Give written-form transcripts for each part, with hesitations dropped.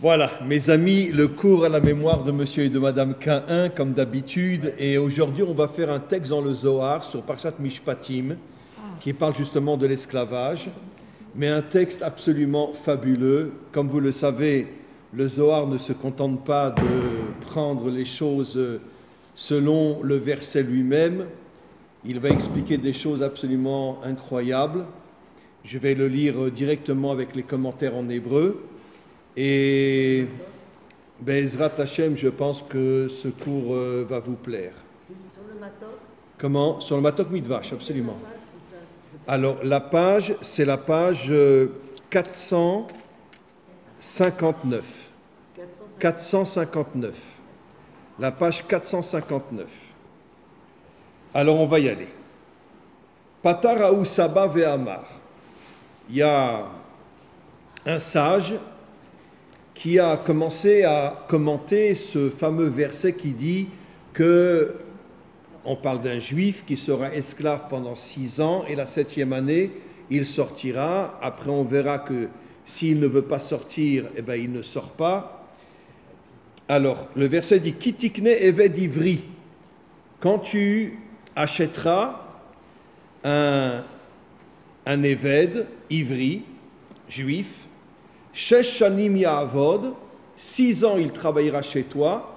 Voilà, mes amis, le cours à la mémoire de monsieur et de madame Caïn, comme d'habitude. Et aujourd'hui, on va faire un texte dans le Zohar sur Parshat Mishpatim, qui parle justement de l'esclavage. Mais un texte absolument fabuleux. Comme vous le savez, le Zohar ne se contente pas de prendre les choses selon le verset lui-même. Il va expliquer des choses absolument incroyables. Je vais le lire directement avec les commentaires en hébreu. Et Be'ezrat Hashem, je pense que ce cours va vous plaire. Sur le matok. Comment? Sur le Matok Midvash, absolument. Alors, la page, c'est la page 459. 459. La page 459. Alors, on va y aller. Patar Aou Saba Ve'amar. Il y a un sage qui a commencé à commenter ce fameux verset qui dit que on parle d'un juif qui sera esclave pendant 6 ans et la 7e année, il sortira. Après, on verra que s'il ne veut pas sortir, eh ben, il ne sort pas. Alors, le verset dit « Kitikne eved ivri » quand tu achèteras un éved, ivri, juif, Shesh shanim ya'avod, 6 ans il travaillera chez toi,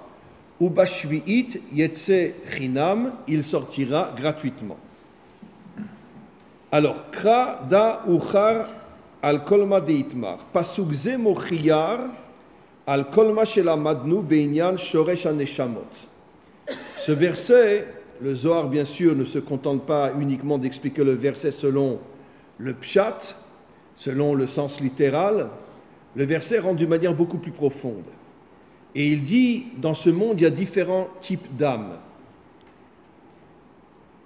ou bashvi'it yetse chinam, il sortira gratuitement. Alors, kra da uchar al kolma deitmar, pasuk ze mochiyar al kolma shelamadnu beinyan shoresh haneshamot. Ce verset, le Zohar bien sûr ne se contente pas uniquement d'expliquer le verset selon le pshat, selon le sens littéral. Le verset rend d'une manière beaucoup plus profonde. Et il dit, dans ce monde, il y a différents types d'âmes.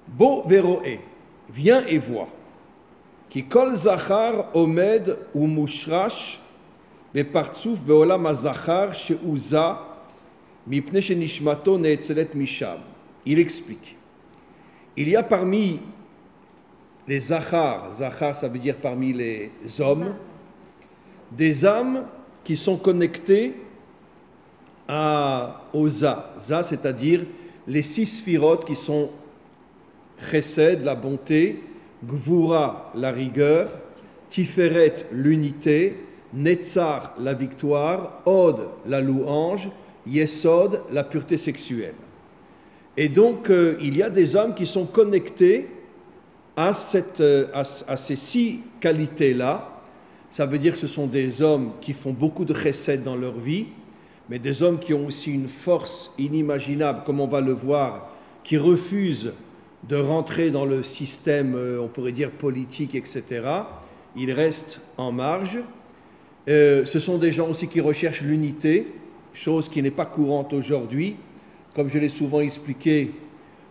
Bo veroe, viens et vois. Ki kol zachar omed ou mushrash bepartsouf beolam hazachar sheuza mipne shenishmato neetzelet misham. Il explique. Il y a parmi les zachar, zachar ça veut dire parmi les hommes, des âmes qui sont connectées au Za, c'est-à-dire les 6 sphirotes qui sont Chesed, la bonté, Gvura, la rigueur, Tiferet, l'unité, Netzar, la victoire, Od, la louange, Yesod, la pureté sexuelle. Et donc, il y a des âmes qui sont connectées à ces 6 qualités-là. Ça veut dire que ce sont des hommes qui font beaucoup de chesed dans leur vie, mais des hommes qui ont aussi une force inimaginable, comme on va le voir, qui refusent de rentrer dans le système, on pourrait dire politique, etc. Ils restent en marge. Ce sont des gens aussi qui recherchent l'unité, chose qui n'est pas courante aujourd'hui. Comme je l'ai souvent expliqué,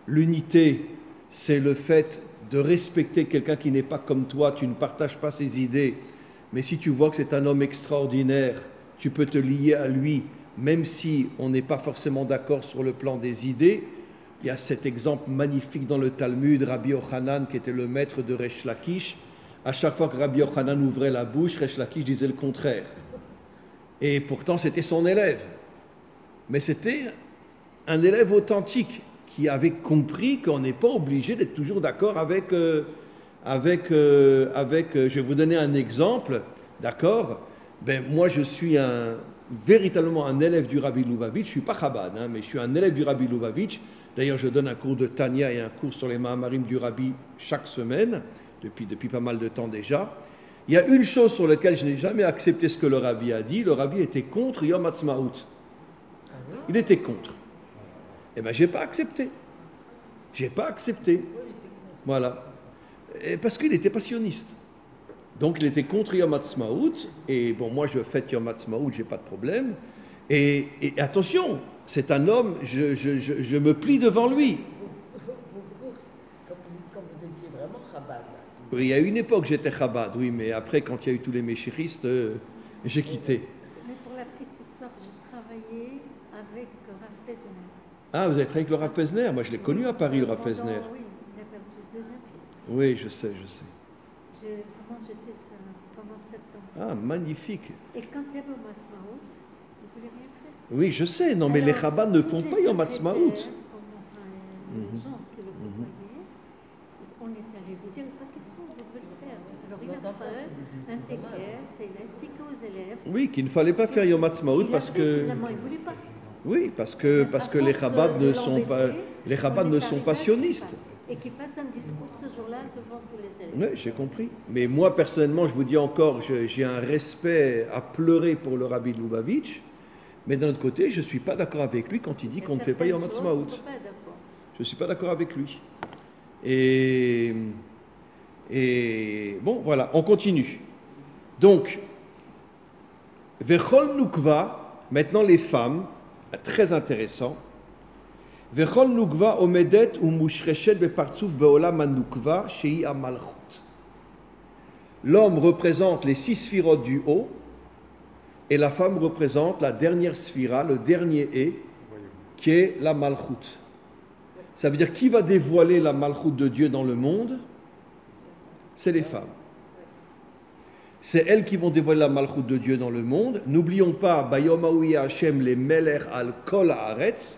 l'unité, c'est le fait de respecter quelqu'un qui n'est pas comme toi, tu ne partages pas ses idées, mais si tu vois que c'est un homme extraordinaire, tu peux te lier à lui, même si on n'est pas forcément d'accord sur le plan des idées. Il y a cet exemple magnifique dans le Talmud, Rabbi Yochanan, qui était le maître de Resh Lakish. À chaque fois que Rabbi Yochanan ouvrait la bouche, Resh Lakish disait le contraire. Et pourtant, c'était son élève. Mais c'était un élève authentique qui avait compris qu'on n'est pas obligé d'être toujours d'accord avec... je vais vous donner un exemple, d'accord? Ben, moi, je suis véritablement un élève du Rabbi Lubavitch. Je ne suis pas Chabad, mais je suis un élève du Rabbi Lubavitch. D'ailleurs, je donne un cours de Tanya et un cours sur les Mahamarim du Rabbi chaque semaine, depuis pas mal de temps déjà. Il y a une chose sur laquelle je n'ai jamais accepté ce que le Rabbi a dit. Le Rabbi était contre Yom Ha'atzmaut. Il était contre. Eh bien, je n'ai pas accepté. Je n'ai pas accepté. Voilà. Parce qu'il était passionniste. Donc il était contre Yom Ha'atzmaut, et bon, moi je fête Yom Ha'atzmaut, j'ai pas de problème. Et attention, c'est un homme, je me plie devant lui. Vos courses, quand vous étiez vraiment Chabad. Oui, il y a une époque j'étais Chabad, oui, mais après quand il y a eu tous les méchéristes, j'ai quitté. Mais pour la petite histoire, j'ai travaillé avec Rav Pesner. Ah, vous avez travaillé avec le Rav Pesner? Moi je l'ai connu à Paris, le Rav Pesner. Oui, il a perdu le 2e fils. Oui, je sais. Vraiment, j'étais pendant 7 ans. Ah, magnifique. Et quand il y avait Yom Ha'atzmaut, Vous ne voulez rien faire. Oui, je sais, non, mais les Alors, Chabad ne tous font les pas Yom secrétaires, Ha'atzmaut. comme enfin les gens qui le côtoyaient, on est allé lui dire, pas question, vous pouvez le faire. Alors il a fait un tékès et il a expliqué aux élèves. Oui, qu'il ne fallait pas faire Yom Ha'atzmaut parce que... Finalement, il ne voulait pas. Oui, parce que les Chabad ne sont pas... Les Chabad ne sont pas sionistes. Et qu'il fasse un discours ce jour-là devant tous les élèves. Oui, j'ai compris. Mais moi, personnellement, je vous dis encore, j'ai un respect à pleurer pour le Rabbi de Lubavitch, mais d'un autre côté, je ne suis pas d'accord avec lui quand il dit qu'on ne fait pas Yom Ha'atzmaut. Je ne suis pas d'accord avec lui. Et bon, voilà, on continue. Donc, Vechol Nukva, maintenant les femmes, très intéressant. Vechol Nukva omedet ou mushreshet bepartsouf beolam hanukva shei amalchut. L'homme représente les 6 sphirotes du haut et la femme représente la dernière sphira, le dernier et, qui est la malchut. Ça veut dire qui va dévoiler la malchut de Dieu dans le monde? C'est les femmes. C'est elles qui vont dévoiler la malchut de Dieu dans le monde. N'oublions pas, Bayom Haouye Hashem les meler al kol haaretz.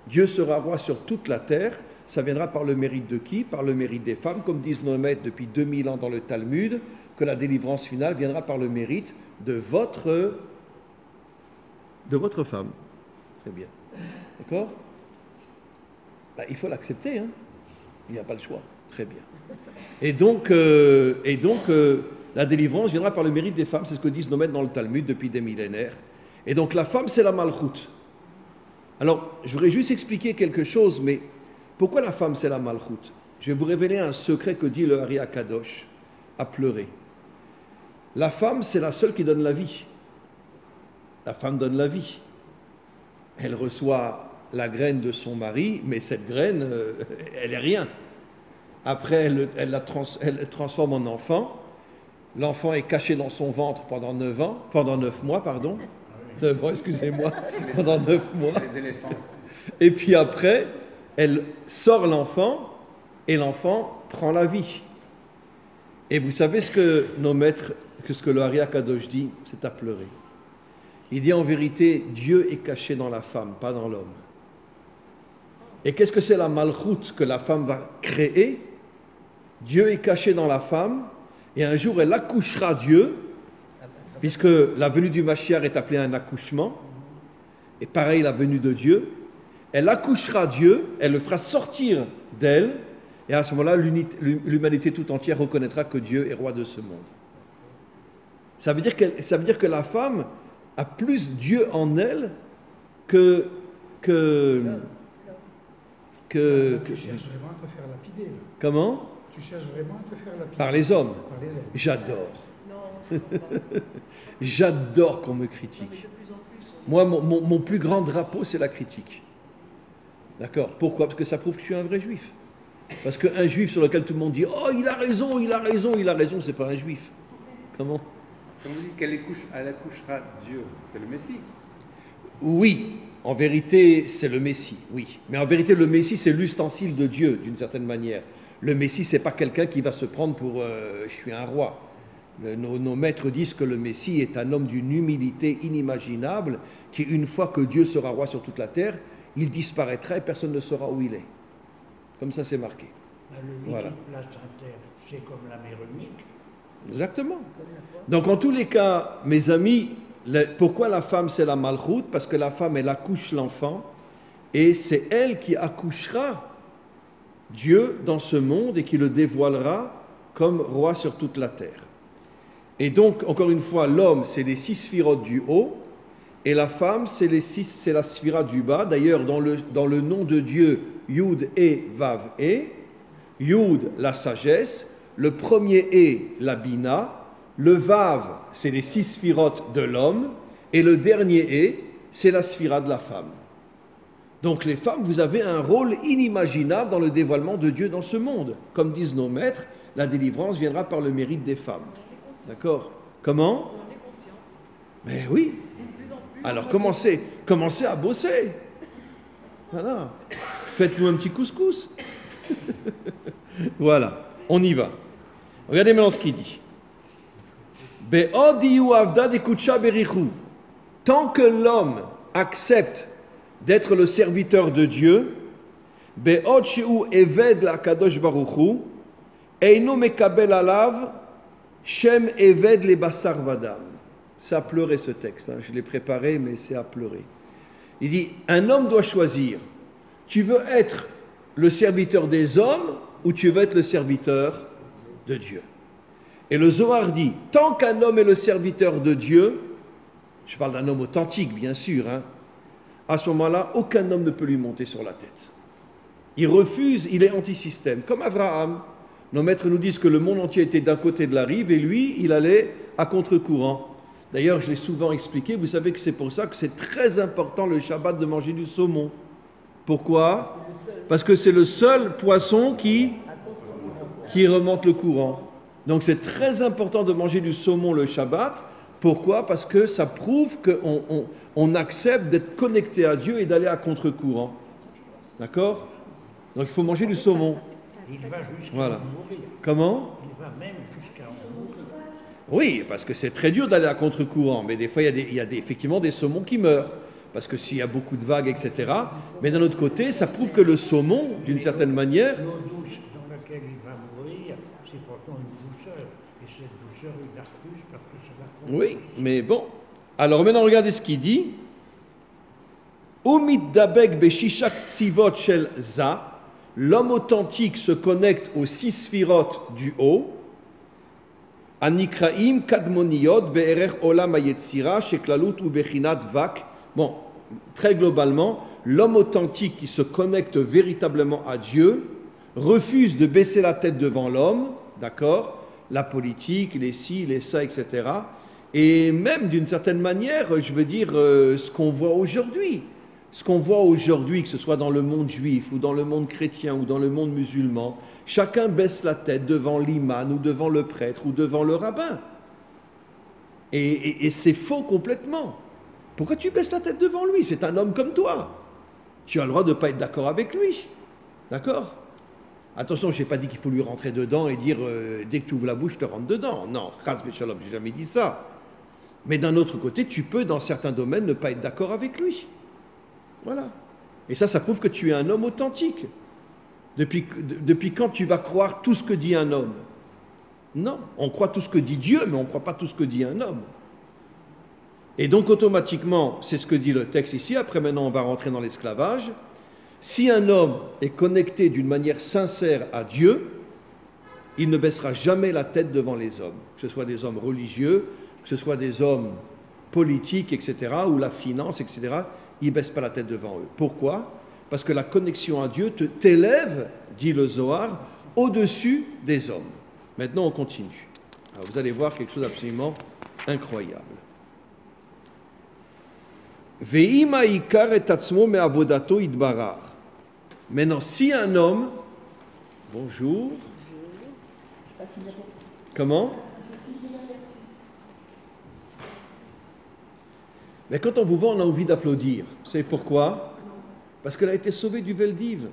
Dieu sera roi sur toute la terre. Ça viendra par le mérite de qui? Par le mérite des femmes, comme disent nos maîtres depuis 2000 ans dans le Talmud, que la délivrance finale viendra par le mérite de votre femme. Très bien. D'accord? Ben, il faut l'accepter, hein? Il n'y a pas le choix. Très bien. Et donc, la délivrance viendra par le mérite des femmes, c'est ce que disent nos maîtres dans le Talmud depuis des millénaires. Et donc la femme, c'est la malchut. Alors, je voudrais juste expliquer quelque chose, mais pourquoi la femme, c'est la malchut? Je vais vous révéler un secret que dit le Hari Akadosh, à pleurer. La femme, c'est la seule qui donne la vie. La femme donne la vie. Elle reçoit la graine de son mari, mais cette graine, elle n'est rien. Après, elle la transforme en enfant. L'enfant est caché dans son ventre pendant 9 mois, pardon. 9 ans, excusez-moi, pendant 9 mois. Les éléphants. Et puis après, elle sort l'enfant et l'enfant prend la vie. Et vous savez ce que nos maîtres, ce que le Hari Akadosh dit, c'est à pleurer. Il dit en vérité, Dieu est caché dans la femme, pas dans l'homme. Et qu'est-ce que c'est la malchut que la femme va créer? Dieu est caché dans la femme et un jour elle accouchera Dieu, puisque la venue du Mashiach est appelée un accouchement, et pareil la venue de Dieu, elle accouchera Dieu, elle le fera sortir d'elle, et à ce moment-là, l'humanité tout entière reconnaîtra que Dieu est roi de ce monde. Ça veut dire que la femme a plus Dieu en elle que Tu cherches vraiment à te faire lapider, là. Comment? Tu cherches vraiment à te faire lapider. Par les hommes. Par les hommes. J'adore. Non, J'adore qu'on me critique. mais de plus en plus. Moi, mon plus grand drapeau, c'est la critique. D'accord? Pourquoi? Parce que ça prouve que je suis un vrai juif. Parce qu'un juif sur lequel tout le monde dit « Oh, il a raison, il a raison, il a raison », c'est pas un juif. Comment? Quand vous dites qu'elle accouchera Dieu, c'est le Messie. Oui, en vérité, c'est le Messie, oui. Mais en vérité, le Messie, c'est l'ustensile de Dieu, d'une certaine manière. Le Messie, c'est pas quelqu'un qui va se prendre pour je suis un roi. Nos maîtres disent que le Messie est un homme d'une humilité inimaginable, qui, une fois que Dieu sera roi sur toute la terre, il disparaîtra et personne ne saura où il est. Comme ça, c'est marqué. Le Voilà. liquide placentaire, c'est comme la mère unique. Exactement. Donc, en tous les cas, mes amis, pourquoi la femme, c'est la malchut? Parce que la femme, elle accouche l'enfant, et c'est elle qui accouchera Dieu dans ce monde et qui le dévoilera comme roi sur toute la terre. Et donc, encore une fois, l'homme, c'est les 6 sphirotes du haut, et la femme, c'est la sphira du bas. D'ailleurs, dans le nom de Dieu, Yud et Vav et, Yud, la sagesse, le premier et, la bina, le Vav, c'est les 6 sphirotes de l'homme, et le dernier et, c'est la sphira de la femme. Donc les femmes, vous avez un rôle inimaginable dans le dévoilement de Dieu dans ce monde. Comme disent nos maîtres, la délivrance viendra par le mérite des femmes. D'accord? Comment? On est conscient. Ben oui. De plus en plus. Alors commencez à bosser. Voilà. Faites-nous un petit couscous. Voilà, on y va. Regardez maintenant ce qu'il dit. Be'od iyu avda dekutsha berichu. tant que l'homme accepte d'être le serviteur de Dieu, be'od she'u eved la'kadosh baruch hu, eino mekabel alav shem eved le basar vadam. C'est à pleurer ce texte, hein. Je l'ai préparé, mais c'est à pleurer. Il dit, un homme doit choisir. Tu veux être le serviteur des hommes ou tu veux être le serviteur de Dieu? Et le Zohar dit, tant qu'un homme est le serviteur de Dieu, je parle d'un homme authentique, bien sûr, hein, à ce moment-là, aucun homme ne peut lui monter sur la tête. Il refuse, il est anti-système. Comme Abraham, nos maîtres nous disent que le monde entier était d'un côté de la rive et lui, il allait à contre-courant. D'ailleurs, je l'ai souvent expliqué, vous savez que c'est pour ça que c'est très important le Shabbat de manger du saumon. Pourquoi? Parce que c'est le seul poisson qui remonte le courant. Donc c'est très important de manger du saumon le Shabbat. Pourquoi? Parce que ça prouve qu'on accepte d'être connecté à Dieu et d'aller à contre-courant. D'accord? Donc il faut manger du saumon. Il va jusqu'à Voilà. mourir. Comment? Il va même jusqu'à mourir. Oui, parce que c'est très dur d'aller à contre-courant, mais des fois il y a effectivement des saumons qui meurent, parce que s'il y a beaucoup de vagues, etc. Mais d'un autre côté, ça prouve que le saumon, d'une certaine manière... L'eau douce dans laquelle il va mourir, c'est pourtant une douceur. Et cette douceur, il la refuse parce que ça va contre. Oui, mais bon. Alors maintenant, regardez ce qu'il dit. Umit dabek beshishak tzivot shel za. L'homme authentique se connecte aux 6 sphirotes du haut. Anikraim kadmoniyot be'erech olam hayetzira sheklalut u bechinat vak. Bon, très globalement, l'homme authentique qui se connecte véritablement à Dieu refuse de baisser la tête devant l'homme, d'accord? La politique, les ci, les ça, etc. Et même d'une certaine manière, je veux dire, ce qu'on voit aujourd'hui. Ce qu'on voit aujourd'hui, que ce soit dans le monde juif ou dans le monde chrétien ou dans le monde musulman, chacun baisse la tête devant l'imam ou devant le prêtre ou devant le rabbin. Et c'est faux complètement. Pourquoi tu baisses la tête devant lui? C'est un homme comme toi. Tu as le droit de ne pas être d'accord avec lui. D'accord? Attention, je n'ai pas dit qu'il faut lui rentrer dedans et dire dès que tu ouvres la bouche, je te rentre dedans. Non, chas v'shalom, j'ai jamais dit ça. Mais d'un autre côté, tu peux, dans certains domaines, ne pas être d'accord avec lui. Voilà. Et ça prouve que tu es un homme authentique. Depuis quand tu vas croire tout ce que dit un homme? Non, on croit tout ce que dit Dieu, mais on ne croit pas tout ce que dit un homme. Et donc automatiquement, c'est ce que dit le texte ici, après maintenant on va rentrer dans l'esclavage. Si un homme est connecté d'une manière sincère à Dieu, il ne baissera jamais la tête devant les hommes, que ce soit des hommes religieux, que ce soit des hommes politiques, etc., ou la finance, etc., il ne baisse pas la tête devant eux. Pourquoi? Parce que la connexion à Dieu t'élève, dit le Zohar, au-dessus des hommes. Maintenant on continue. Alors, vous allez voir quelque chose d'absolument incroyable. Maintenant, si un homme, bonjour, comment? Mais quand on vous voit, on a envie d'applaudir. Vous savez pourquoi? Parce qu'elle a été sauvée du Veldiv. Vous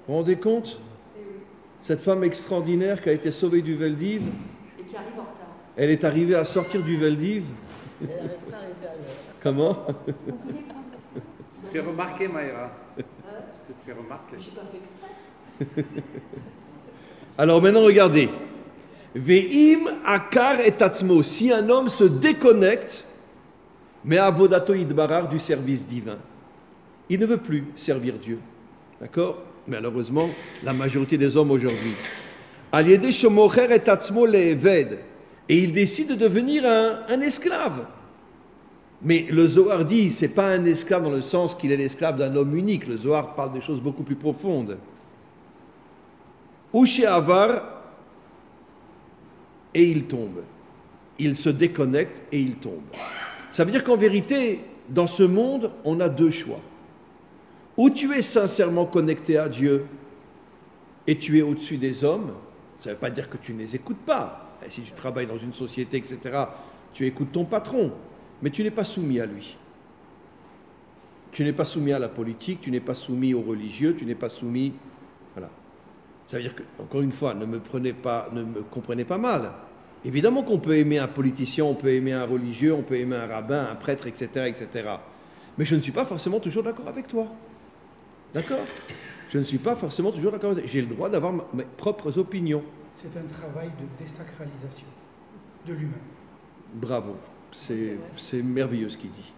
vous rendez compte? Cette femme extraordinaire qui a été sauvée du Veldiv, Et qui arrive en retard. elle est arrivée à sortir du Veldiv. Elle n'arrive pas à arriver à l'heure. Comment? Fais remarquer, Maïra. Tu te fais remarquer. Je n'ai pas fait exprès. Alors maintenant, regardez. Ve'im akar et tatzmo. Si un homme se déconnecte, mais avodato idbarar du service divin, il ne veut plus servir Dieu. D'accord? Malheureusement, la majorité des hommes aujourd'hui. Aliede shomocher et tatzmo le'eved. Et il décide de devenir un esclave. Mais le Zohar dit, c'est pas un esclave dans le sens qu'il est l'esclave d'un homme unique. Le Zohar parle de choses beaucoup plus profondes. Ouché avar, et il tombe. Il se déconnecte et il tombe. Ça veut dire qu'en vérité, dans ce monde, on a 2 choix. Ou tu es sincèrement connecté à Dieu et tu es au-dessus des hommes, ça ne veut pas dire que tu ne les écoutes pas. Et si tu travailles dans une société, etc., tu écoutes ton patron. Mais tu n'es pas soumis à lui. Tu n'es pas soumis à la politique, tu n'es pas soumis aux religieux, tu n'es pas soumis... Voilà. Ça veut dire que, encore une fois, ne me comprenez pas mal. Évidemment qu'on peut aimer un politicien, on peut aimer un religieux, on peut aimer un rabbin, un prêtre, etc., etc. Mais je ne suis pas forcément toujours d'accord avec toi. D'accord? Je ne suis pas forcément toujours d'accord avec toi. J'ai le droit d'avoir mes propres opinions. C'est un travail de désacralisation de l'humain. Bravo. C'est merveilleux ce qu'il dit.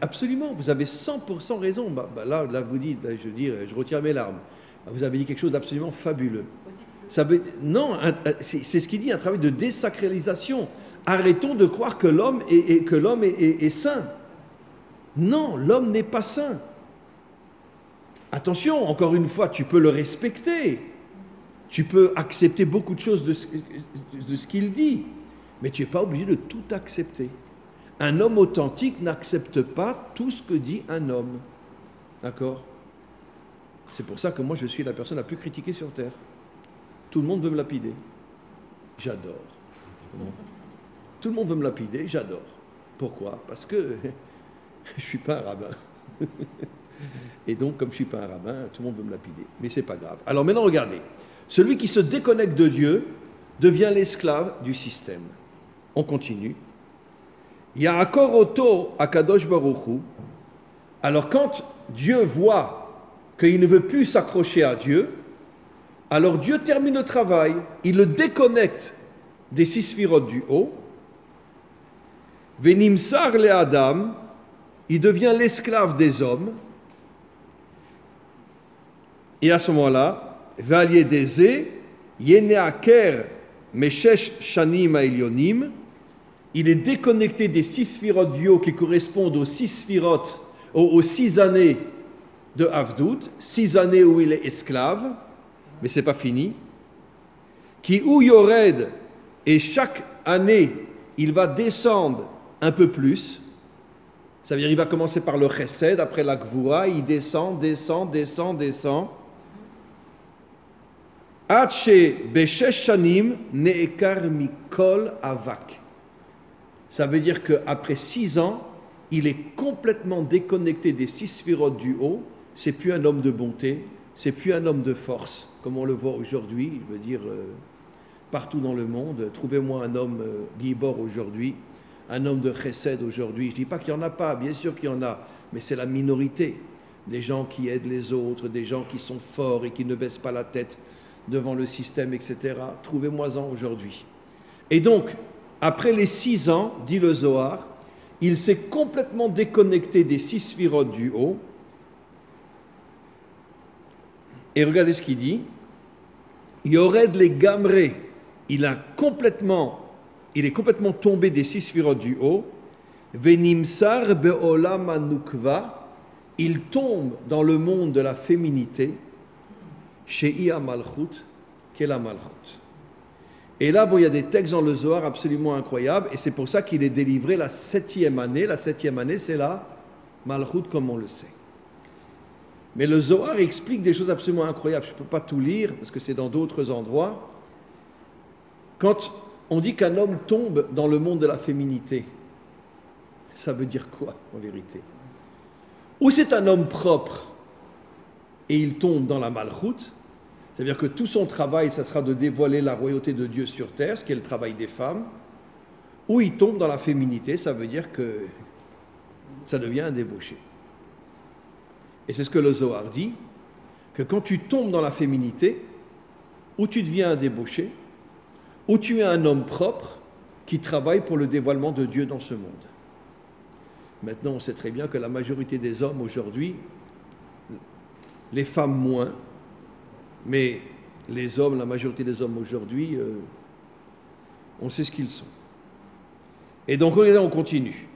Absolument, vous avez 100% raison. Là, vous dites, là, je retire mes larmes. Vous avez dit quelque chose d'absolument fabuleux. Non, c'est ce qu'il dit, un travail de désacralisation. Arrêtons de croire que l'homme est saint. Non, l'homme n'est pas saint. Attention, encore une fois, tu peux le respecter. Tu peux accepter beaucoup de choses de ce qu'il dit. Mais tu n'es pas obligé de tout accepter. Un homme authentique n'accepte pas tout ce que dit un homme. D'accord? C'est pour ça que moi, je suis la personne la plus critiquée sur Terre. Tout le monde veut me lapider. J'adore. Tout le monde veut me lapider, j'adore. Pourquoi? Parce que je ne suis pas un rabbin. Et donc, comme je ne suis pas un rabbin, tout le monde veut me lapider. Mais ce n'est pas grave. Alors maintenant, regardez. Celui qui se déconnecte de Dieu devient l'esclave du système. On continue. Yaakor oto akadosh baruch hu. Alors quand Dieu voit qu'il ne veut plus s'accrocher à Dieu, alors Dieu termine le travail, il le déconnecte des 6 sphirotes du haut. Venimsar le Adam, il devient l'esclave des hommes. Et à ce moment-là, Valier Dezé, Yeneaker Meshesh Shanim Ailionim, il est déconnecté des 6 sphirotes du haut qui correspondent aux 6 sphirotes, aux 6 années de Avdout, 6 années où il est esclave, mais ce n'est pas fini. Qui ou Yored, et chaque année, il va descendre un peu plus. Ça veut dire qu'il va commencer par le Chesed, après la Gvura, il descend. Hache Beshesh Shanim Neekar Mikol Avak. Ça veut dire qu'après 6 ans, il est complètement déconnecté des 6 sphirotes du haut. C'est plus un homme de bonté, c'est plus un homme de force, comme on le voit aujourd'hui. Je veux dire, partout dans le monde, trouvez-moi un homme Gibor aujourd'hui, un homme de Chesed aujourd'hui. Je ne dis pas qu'il n'y en a pas, bien sûr qu'il y en a, mais c'est la minorité. Des gens qui aident les autres, des gens qui sont forts et qui ne baissent pas la tête devant le système, etc. Trouvez-moi-en aujourd'hui. Et donc, après les 6 ans, dit le Zohar, il s'est complètement déconnecté des 6 sphirotes du haut. Et regardez ce qu'il dit. Yored les gamré, il est complètement tombé des 6 sphirotes du haut. Venimsar be'olam anukva, il tombe dans le monde de la féminité. Shei Malchut, qu'est la Malchut. Et là, bon, il y a des textes dans le Zohar absolument incroyables, et c'est pour ça qu'il est délivré la 7e année. La 7e année, c'est la Malchut, comme on le sait. Mais le Zohar explique des choses absolument incroyables. Je ne peux pas tout lire, parce que c'est dans d'autres endroits. Quand on dit qu'un homme tombe dans le monde de la féminité, ça veut dire quoi, en vérité? Ou c'est un homme propre, et il tombe dans la Malchut. C'est-à-dire que tout son travail, ça sera de dévoiler la royauté de Dieu sur terre, ce qui est le travail des femmes. Ou il tombe dans la féminité, ça veut dire que ça devient un débauché. Et c'est ce que le Zohar dit, que quand tu tombes dans la féminité, ou tu deviens un débauché, ou tu es un homme propre qui travaille pour le dévoilement de Dieu dans ce monde. Maintenant, on sait très bien que la majorité des hommes aujourd'hui, les femmes moins, mais les hommes, la majorité des hommes aujourd'hui, on sait ce qu'ils sont. Et donc, regardez, on continue.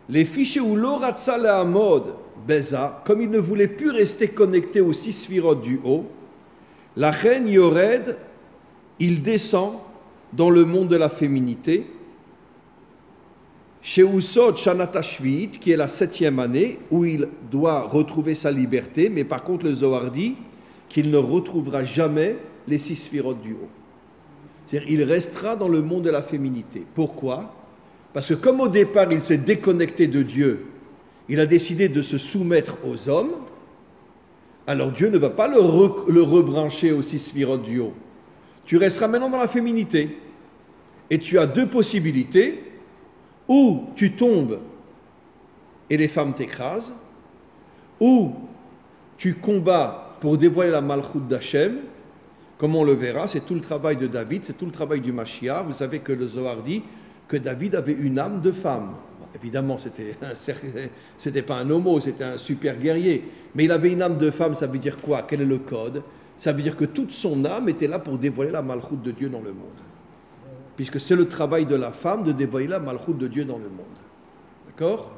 Les fichiers où l'oratza la mode beza, comme il ne voulait plus rester connecté aux 6 sphirotes du haut, la reine Yored, il descend dans le monde de la féminité, chez Usod Shanatashvit, qui est la 7e année, où il doit retrouver sa liberté, mais par contre le Zohar dit qu'il ne retrouvera jamais les 6 sphirotes du haut. C'est-à-dire il restera dans le monde de la féminité. Pourquoi? Parce que comme au départ il s'est déconnecté de Dieu, il a décidé de se soumettre aux hommes, alors Dieu ne va pas le rebrancher aux 6 sphirotes du haut. tu resteras maintenant dans la féminité. Et tu as deux possibilités, ou tu tombes et les femmes t'écrasent, ou tu combats pour dévoiler la malchoute d'Hachem, comme on le verra, c'est tout le travail de David, c'est tout le travail du Mashiach. Vous savez que le Zohar dit que David avait une âme de femme. Bon, évidemment, c'était pas un homo, c'était un super guerrier. Mais il avait une âme de femme, ça veut dire quoi? Quel est le code? Ça veut dire que toute son âme était là pour dévoiler la malchoute de Dieu dans le monde. Puisque c'est le travail de la femme de dévoiler la malchoute de Dieu dans le monde. D'accord?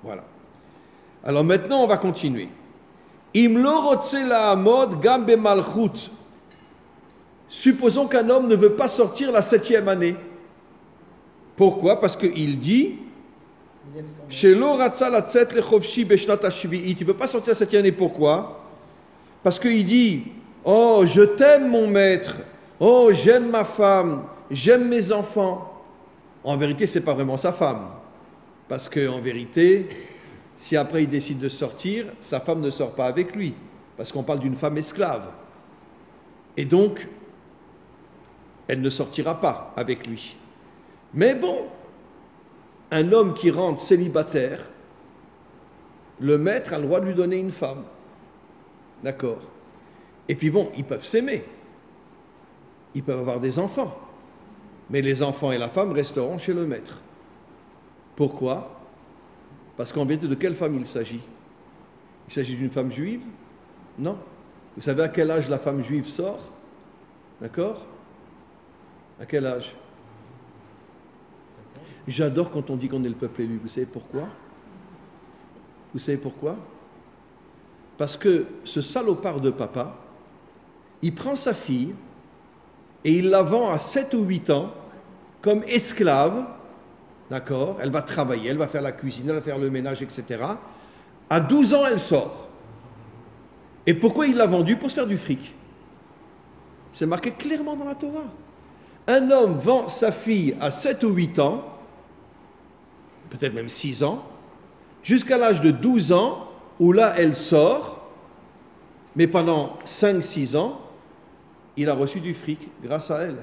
Voilà. Alors maintenant, on va continuer. Imlo rotse la amod gam be malchut. Supposons qu'un homme ne veut pas sortir la 7e année. Pourquoi? Parce qu'il dit Shelo ratza latzet lechovshi beshnat hashvi'it. Il ne veut pas sortir la 7e année. Pourquoi? Parce qu'il dit oh, je t'aime mon maître. Oh, j'aime ma femme. J'aime mes enfants. En vérité, ce n'est pas vraiment sa femme. Parce qu'en vérité, si après il décide de sortir, sa femme ne sort pas avec lui. Parce qu'on parle d'une femme esclave. Et donc, elle ne sortira pas avec lui. Mais bon, un homme qui rentre célibataire, le maître a le droit de lui donner une femme. D'accord. Et puis bon, ils peuvent s'aimer. Ils peuvent avoir des enfants. Mais les enfants et la femme resteront chez le maître. Pourquoi? Parce qu'en vérité, de quelle femme il s'agit? Il s'agit d'une femme juive? Non. Vous savez à quel âge la femme juive sort? D'accord? À quel âge? J'adore quand on dit qu'on est le peuple élu. Vous savez pourquoi? Vous savez pourquoi? Parce que ce salopard de papa, il prend sa fille et il la vend à 7 ou 8 ans comme esclave, d'accord? Elle va travailler, elle va faire la cuisine, elle va faire le ménage, etc. À 12 ans, elle sort. Et pourquoi il l'a vendue? Pour se faire du fric. C'est marqué clairement dans la Torah. Un homme vend sa fille à 7 ou 8 ans, peut-être même 6 ans, jusqu'à l'âge de 12 ans, où là, elle sort, mais pendant 5-6 ans, il a reçu du fric grâce à elle.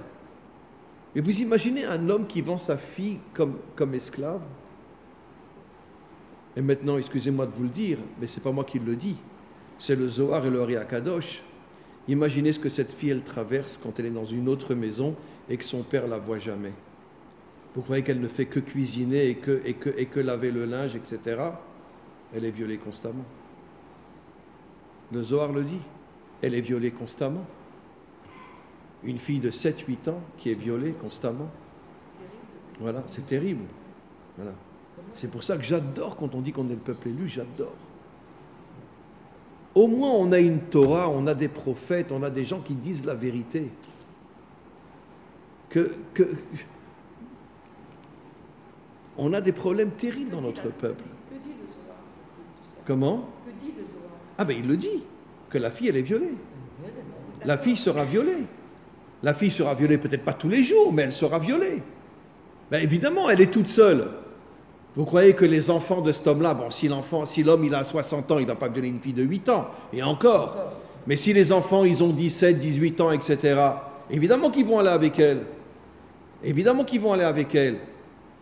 Mais vous imaginez un homme qui vend sa fille comme esclave? Et maintenant, excusez-moi de vous le dire, mais ce n'est pas moi qui le dis, c'est le Zohar et le Ari Akadosh. Imaginez ce que cette fille, elle traverse quand elle est dans une autre maison et que son père ne la voit jamais. Vous croyez qu'elle ne fait que cuisiner et que laver le linge, etc. Elle est violée constamment. Le Zohar le dit, elle est violée constamment. Une fille de 7-8 ans qui est violée constamment. Voilà, c'est terrible. Voilà. C'est pour ça que j'adore quand on dit qu'on est le peuple élu, j'adore. Au moins on a une Torah, on a des prophètes, on a des gens qui disent la vérité. On a des problèmes terribles dans notre peuple. Que dit le Zohar? Comment? Que dit le Zohar? Ah ben il le dit, que la fille elle est violée. La fille sera violée. La fille sera violée peut-être pas tous les jours, mais elle sera violée. Ben évidemment, elle est toute seule. Vous croyez que les enfants de cet homme-là, bon, si l'homme il a 60 ans, il ne va pas violer une fille de 8 ans, et encore. Mais si les enfants, ils ont 17, 18 ans, etc., évidemment qu'ils vont aller avec elle. Évidemment qu'ils vont aller avec elle.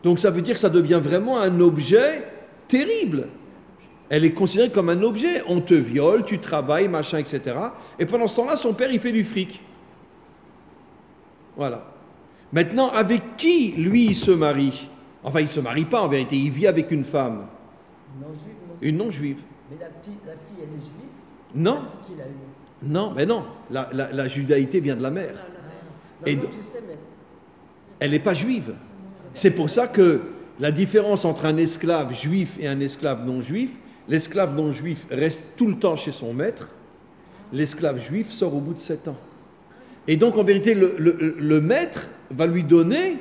Donc ça veut dire que ça devient vraiment un objet terrible. Elle est considérée comme un objet. On te viole, tu travailles, machin, etc. Et pendant ce temps-là, son père, il fait du fric. Voilà. Maintenant, avec qui, lui, il se marie? Enfin, il ne se marie pas, en vérité. Il vit avec une femme. Une non-juive. Mais la fille, elle est juive? Non. Qui l'a eu? Non, mais non. La judaïté vient de la mère. Non, Et non, je sais, mais... elle n'est pas juive. C'est pour ça que la différence entre un esclave juif et un esclave non-juif, l'esclave non-juif reste tout le temps chez son maître, l'esclave juif sort au bout de 7 ans. Et donc en vérité, le maître va lui donner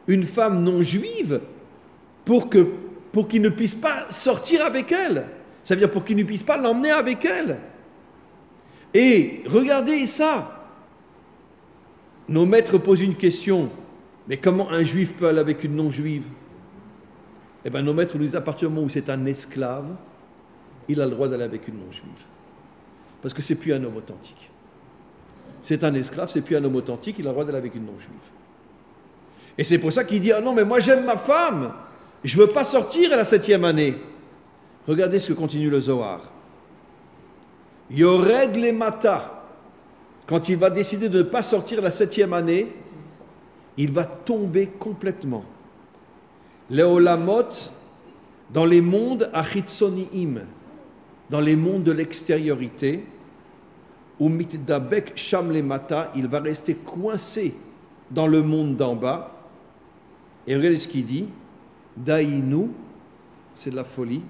une femme non-juive pour qu'il ne puisse pas sortir avec elle. Ça veut dire pour qu'il ne puisse pas l'emmener avec elle. Et regardez ça. Nos maîtres posent une question. Mais comment un juif peut aller avec une non-juive? Eh bien, nos maîtres nous disent à partir du moment où c'est un esclave, il a le droit d'aller avec une non-juive. Parce que c'est plus un homme authentique. c'est un esclave, c'est plus un homme authentique, il a le droit d'aller avec une non-juive. Et c'est pour ça qu'il dit, ah non, mais moi j'aime ma femme, je ne veux pas sortir à la 7e année. Regardez ce que continue le Zohar. Yored le mata, quand il va décider de ne pas sortir à la 7e année, il va tomber complètement. Leolamot, dans les mondes achitzoniim, dans les mondes de l'extériorité, ou mitdabek sham le mata, il va rester coincé dans le monde d'en bas. Et regardez ce qu'il dit, Daïnu, c'est de la folie,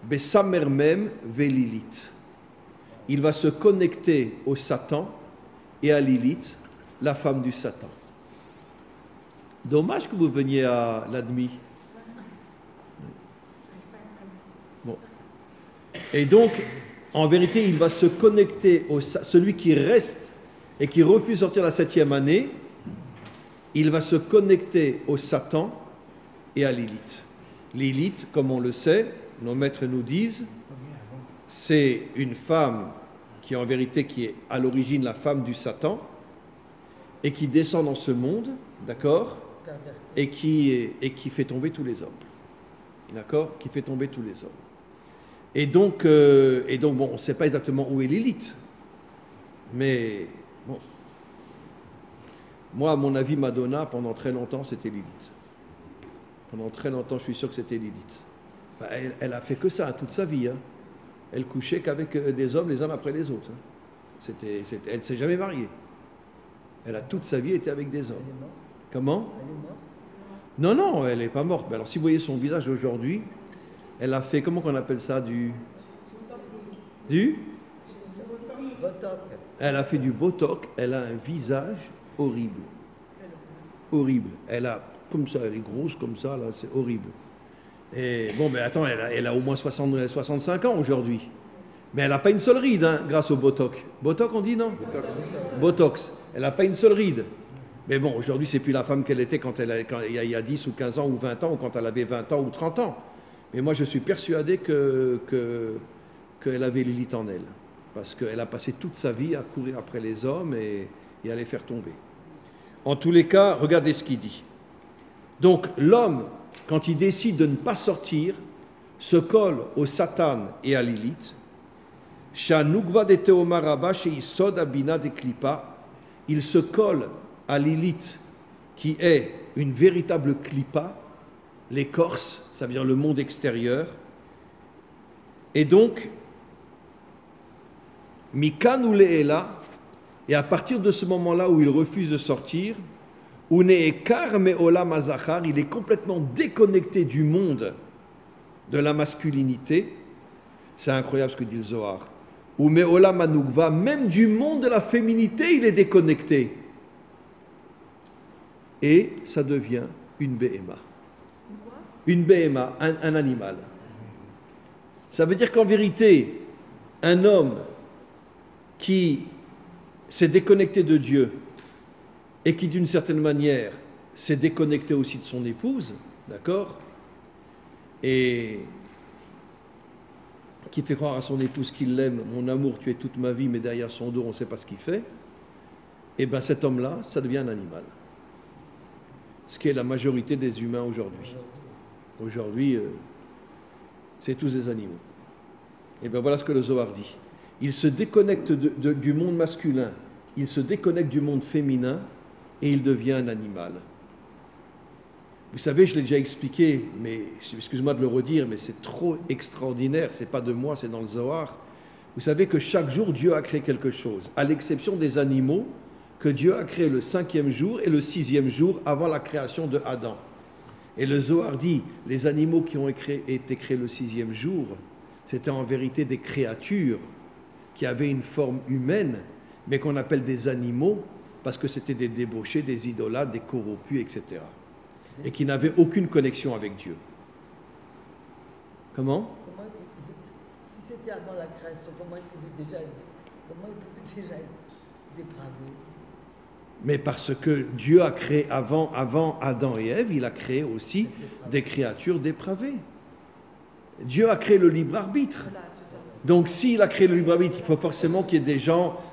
Besamermem velilit. Il va se connecter au Satan et à Lilith, la femme du Satan. Dommage que vous veniez à l'admis. Bon. Et donc, en vérité, il va se connecter au celui qui reste et qui refuse de sortir la 7e année, il va se connecter au Satan et à Lilith. Lilith, comme on le sait, nos maîtres nous disent, c'est une femme qui en vérité qui est à l'origine la femme du Satan et qui descend dans ce monde, d'accord, et qui fait tomber tous les hommes, d'accord, qui fait tomber tous les hommes. Et donc bon, on ne sait pas exactement où est Lilith, mais bon, moi à mon avis Madonna pendant très longtemps c'était Lilith. Pendant très longtemps je suis sûr que c'était Lilith. Bah, elle a fait que ça toute sa vie. Hein. Elle couchait qu'avec des hommes, les uns après les autres. Hein. Elle ne s'est jamais mariée. Elle a toute sa vie été avec des hommes. Comment? Elle est morte? Non, non, elle n'est pas morte. Mais alors si vous voyez son visage aujourd'hui, elle a fait, comment qu'on appelle ça, du Botox. Elle a fait du Botox. Elle a un visage horrible. Horrible. Elle a, comme ça, elle est grosse comme ça, là, c'est horrible. Et bon, mais attends, elle a au moins 65 ans aujourd'hui. Mais elle n'a pas une seule ride, hein, grâce au Botox. Botox, on dit, non? Botox. Elle n'a pas une seule ride. Mais bon, aujourd'hui, c'est plus la femme qu'elle était quand il y a 10 ou 15 ans ou 20 ans, ou quand elle avait 20 ans ou 30 ans. Mais moi, je suis persuadé qu'elle avait Lilith en elle. Parce qu'elle a passé toute sa vie à courir après les hommes et à les faire tomber. En tous les cas, regardez ce qu'il dit. Donc, l'homme, quand il décide de ne pas sortir, se colle au Satan et à Lilith. Il se colle à Lilith, qui est une véritable clipa, l'écorce, ça veut dire le monde extérieur. Et donc, Mikan ou Leela, et à partir de ce moment-là où il refuse de sortir, il est complètement déconnecté du monde de la masculinité. C'est incroyable ce que dit le Zohar. Ou Me'olam Anugva, même du monde de la féminité, il est déconnecté. Et ça devient une BMA. Une BMA, un animal. Ça veut dire qu'en vérité, un homme qui s'est déconnecté de Dieu et qui d'une certaine manière s'est déconnecté aussi de son épouse, d'accord, et qui fait croire à son épouse qu'il l'aime, mon amour, tu es toute ma vie, mais derrière son dos, on ne sait pas ce qu'il fait, et bien cet homme-là, ça devient un animal. Ce qui est la majorité des humains aujourd'hui. Aujourd'hui, c'est tous des animaux. Et bien voilà ce que le Zohar dit. Il se déconnecte du monde masculin, il se déconnecte du monde féminin, et il devient un animal. Vous savez, je l'ai déjà expliqué, mais excuse-moi de le redire, mais c'est trop extraordinaire, c'est pas de moi, c'est dans le Zohar. Vous savez que chaque jour, Dieu a créé quelque chose, à l'exception des animaux, que Dieu a créé le 5e jour et le 6e jour avant la création de Adam. Et le Zohar dit, les animaux qui ont été créés le 6e jour, c'était en vérité des créatures qui avaient une forme humaine, mais qu'on appelle des animaux, parce que c'était des débauchés, des idolâtres, des corrompus, etc. Et qui n'avaient aucune connexion avec Dieu. Comment? Si c'était avant la création, comment ils pouvaient déjà être dépravés? Mais parce que Dieu a créé avant Adam et Ève, il a créé aussi des créatures dépravées. Dieu a créé le libre arbitre. Donc s'il a créé le libre arbitre, il faut forcément qu'il y ait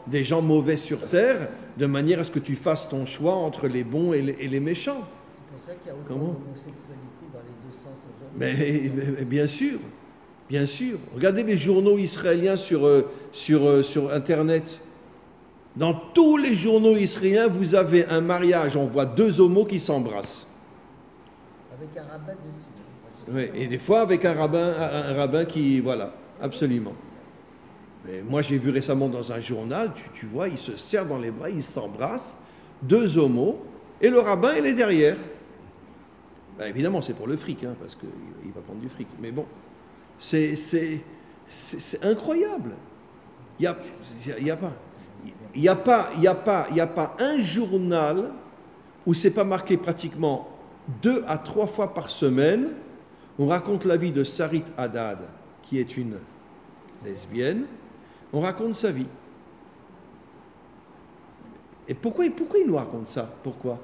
des gens mauvais sur terre, de manière à ce que tu fasses ton choix entre les bons et les méchants. C'est pour ça qu'il y a autant d'homosexualité dans les deux sens aujourd'hui. Mais bien sûr, bien sûr. Regardez les journaux israéliens sur Internet. Dans tous les journaux israéliens, vous avez un mariage, on voit deux homos qui s'embrassent. Avec un rabbin dessus. Oui, et des fois avec un rabbin qui... Voilà, absolument. Mais moi, j'ai vu récemment dans un journal, tu vois, ils se serrent dans les bras, ils s'embrassent, deux homos, et le rabbin, il est derrière. Ben, évidemment, c'est pour le fric, hein, parce qu'il va prendre du fric. Mais bon, c'est incroyable. Il n'y a pas un journal où c'est pas marqué pratiquement 2 à 3 fois par semaine. On raconte la vie de Sarit Haddad, qui est une lesbienne. On raconte sa vie. Et pourquoi ils nous racontent ça? Pourquoi?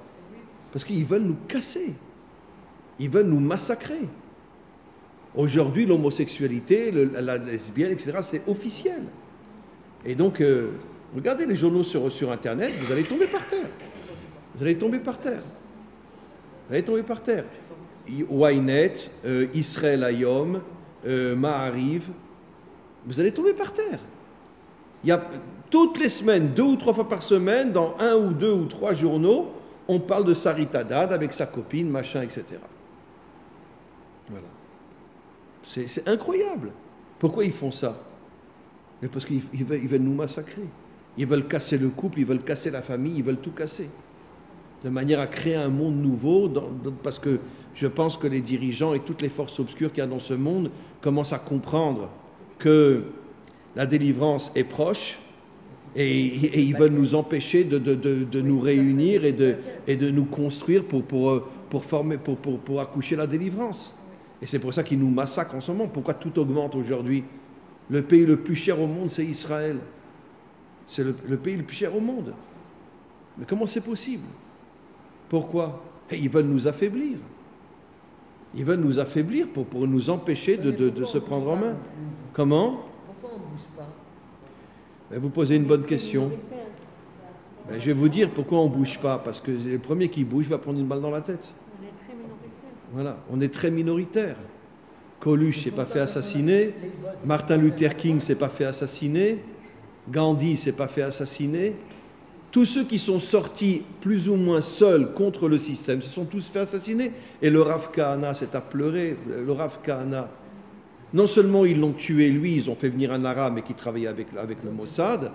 Parce qu'ils veulent nous casser. Ils veulent nous massacrer. Aujourd'hui, l'homosexualité, la lesbienne, etc., c'est officiel. Et donc, regardez les journaux sur Internet, vous allez tomber par terre. Vous allez tomber par terre. Vous allez tomber par terre. Ynet, Israël Hayom, Ma'ariv, vous allez tomber par terre. Il y a toutes les semaines, 2 ou 3 fois par semaine, dans 1 ou 2 ou 3 journaux, on parle de Sarit Haddad avec sa copine, machin, etc. Voilà. C'est incroyable. Pourquoi ils font ça? Mais parce qu'ils veulent nous massacrer. Ils veulent casser le couple, ils veulent casser la famille, ils veulent tout casser. De manière à créer un monde nouveau, parce que je pense que les dirigeants et toutes les forces obscures qu'il y a dans ce monde commencent à comprendre que la délivrance est proche et ils veulent nous empêcher de nous réunir et de nous construire pour accoucher la délivrance. Et c'est pour ça qu'ils nous massacrent en ce moment. Pourquoi tout augmente aujourd'hui? Le pays le plus cher au monde, c'est Israël. C'est le pays le plus cher au monde. Mais comment c'est possible? Pourquoi? Ils veulent nous affaiblir. Ils veulent nous affaiblir pour nous empêcher de se prendre en main. Comment? Pourquoi on ne bouge pas? Ben, vous posez une bonne question. Ben, je vais vous dire pourquoi on ne bouge pas. Parce que le premier qui bouge va prendre une balle dans la tête. On est très minoritaire. Voilà, on est très minoritaire. Coluche s'est pas fait assassiner. Martin Luther King s'est pas fait assassiner. Gandhi s'est pas fait assassiner. Tous ceux qui sont sortis plus ou moins seuls contre le système se sont tous fait assassiner. Et le Rav Kahana s'est à pleurer. Le Rav Kahana, non seulement ils l'ont tué lui, ils ont fait venir un arabe mais qui travaillait avec le Mossad,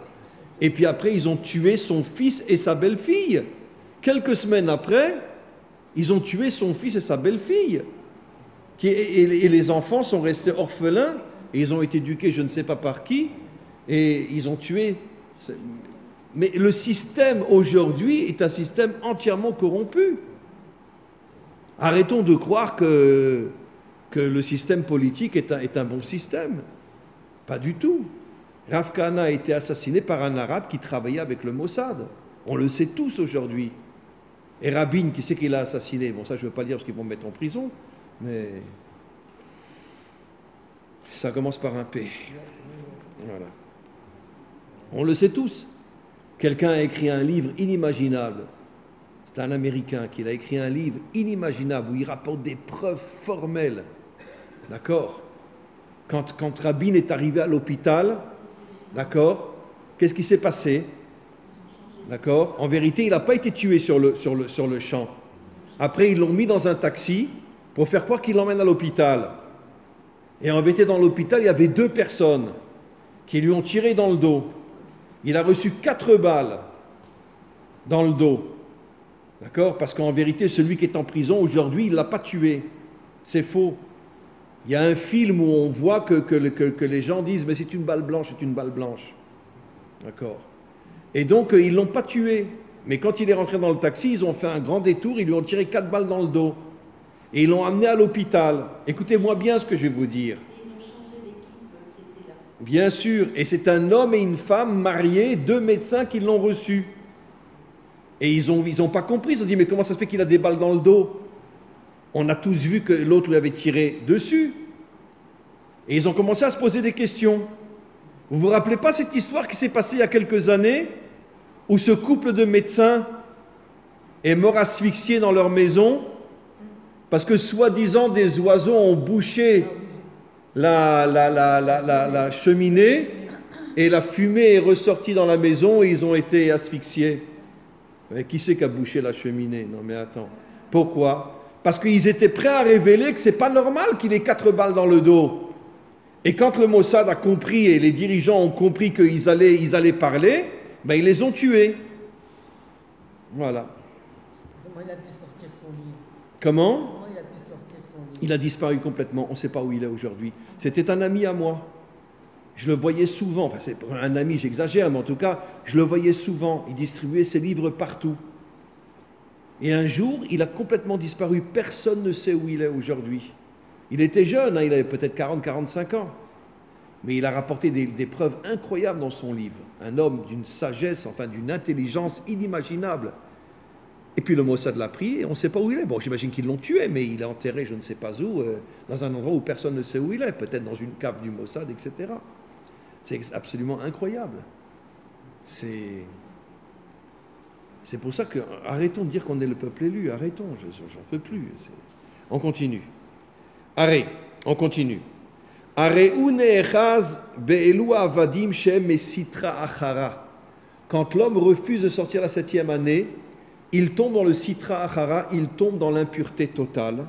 et puis après ils ont tué son fils et sa belle-fille. Quelques semaines après, ils ont tué son fils et sa belle-fille. Et les enfants sont restés orphelins, et ils ont été éduqués je ne sais pas par qui, et ils ont tué. Mais le système aujourd'hui est un système entièrement corrompu. Arrêtons de croire que le système politique est un bon système. Pas du tout. Rav Kahana a été assassiné par un arabe qui travaillait avec le Mossad. On le sait tous aujourd'hui. Et Rabin, qui c'est qu'il a assassiné? Bon, ça je ne veux pas dire parce qu'ils vont me mettre en prison, mais ça commence par un P. Voilà. On le sait tous. Quelqu'un a écrit un livre inimaginable. C'est un Américain qui a écrit un livre inimaginable où il rapporte des preuves formelles. D'accord? Quand Rabin est arrivé à l'hôpital, d'accord? Qu'est-ce qui s'est passé? D'accord? En vérité, il n'a pas été tué sur le champ. Après, ils l'ont mis dans un taxi pour faire croire qu'il l'emmène à l'hôpital. Et en vérité, dans l'hôpital, il y avait 2 personnes qui lui ont tiré dans le dos. Il a reçu 4 balles dans le dos. D'accord? Parce qu'en vérité, celui qui est en prison aujourd'hui, il ne l'a pas tué. C'est faux. Il y a un film où on voit que les gens disent « mais c'est une balle blanche, c'est une balle blanche ». D'accord? Et donc, ils ne l'ont pas tué. Mais quand il est rentré dans le taxi, ils ont fait un grand détour, ils lui ont tiré 4 balles dans le dos. Et ils l'ont amené à l'hôpital. Écoutez-moi bien ce que je vais vous dire. Ils ont changé l'équipe qui était là. Bien sûr, et c'est un homme et une femme mariés, 2 médecins qui l'ont reçu. Et ils ont pas compris, ils ont dit mais comment ça se fait qu'il a des balles dans le dos? On a tous vu que l'autre lui avait tiré dessus. Et ils ont commencé à se poser des questions. Vous vous rappelez pas cette histoire qui s'est passée il y a quelques années, où ce couple de médecins est mort asphyxié dans leur maison, parce que soi-disant des oiseaux ont bouché la cheminée, et la fumée est ressortie dans la maison et ils ont été asphyxiés. Mais qui c'est qui a bouché la cheminée? Non mais attends. Pourquoi? Parce qu'ils étaient prêts à révéler que c'est pas normal qu'il ait 4 balles dans le dos. Et quand le Mossad a compris et les dirigeants ont compris qu'ils allaient parler, ben ils les ont tués. Voilà. Comment il a pu sortir son livre? Comment? Comment il a pu sortir son livre? Il a disparu complètement. On ne sait pas où il est aujourd'hui. C'était un ami à moi. Je le voyais souvent. Enfin, c'est un ami, j'exagère, mais en tout cas, je le voyais souvent. Il distribuait ses livres partout. Et un jour, il a complètement disparu. Personne ne sait où il est aujourd'hui. Il était jeune, hein, il avait peut-être 40-45 ans. Mais il a rapporté des preuves incroyables dans son livre. Un homme d'une sagesse, enfin d'une intelligence inimaginable. Et puis le Mossad l'a pris et on ne sait pas où il est. Bon, j'imagine qu'ils l'ont tué, mais il est enterré je ne sais pas où, dans un endroit où personne ne sait où il est, peut-être dans une cave du Mossad, etc. C'est absolument incroyable. C'est pour ça que, arrêtons de dire qu'on est le peuple élu, arrêtons, j'en peux plus. On continue. Arrête, on continue. Quand l'homme refuse de sortir la 7e année, il tombe dans le sitra achara, il tombe dans l'impureté totale.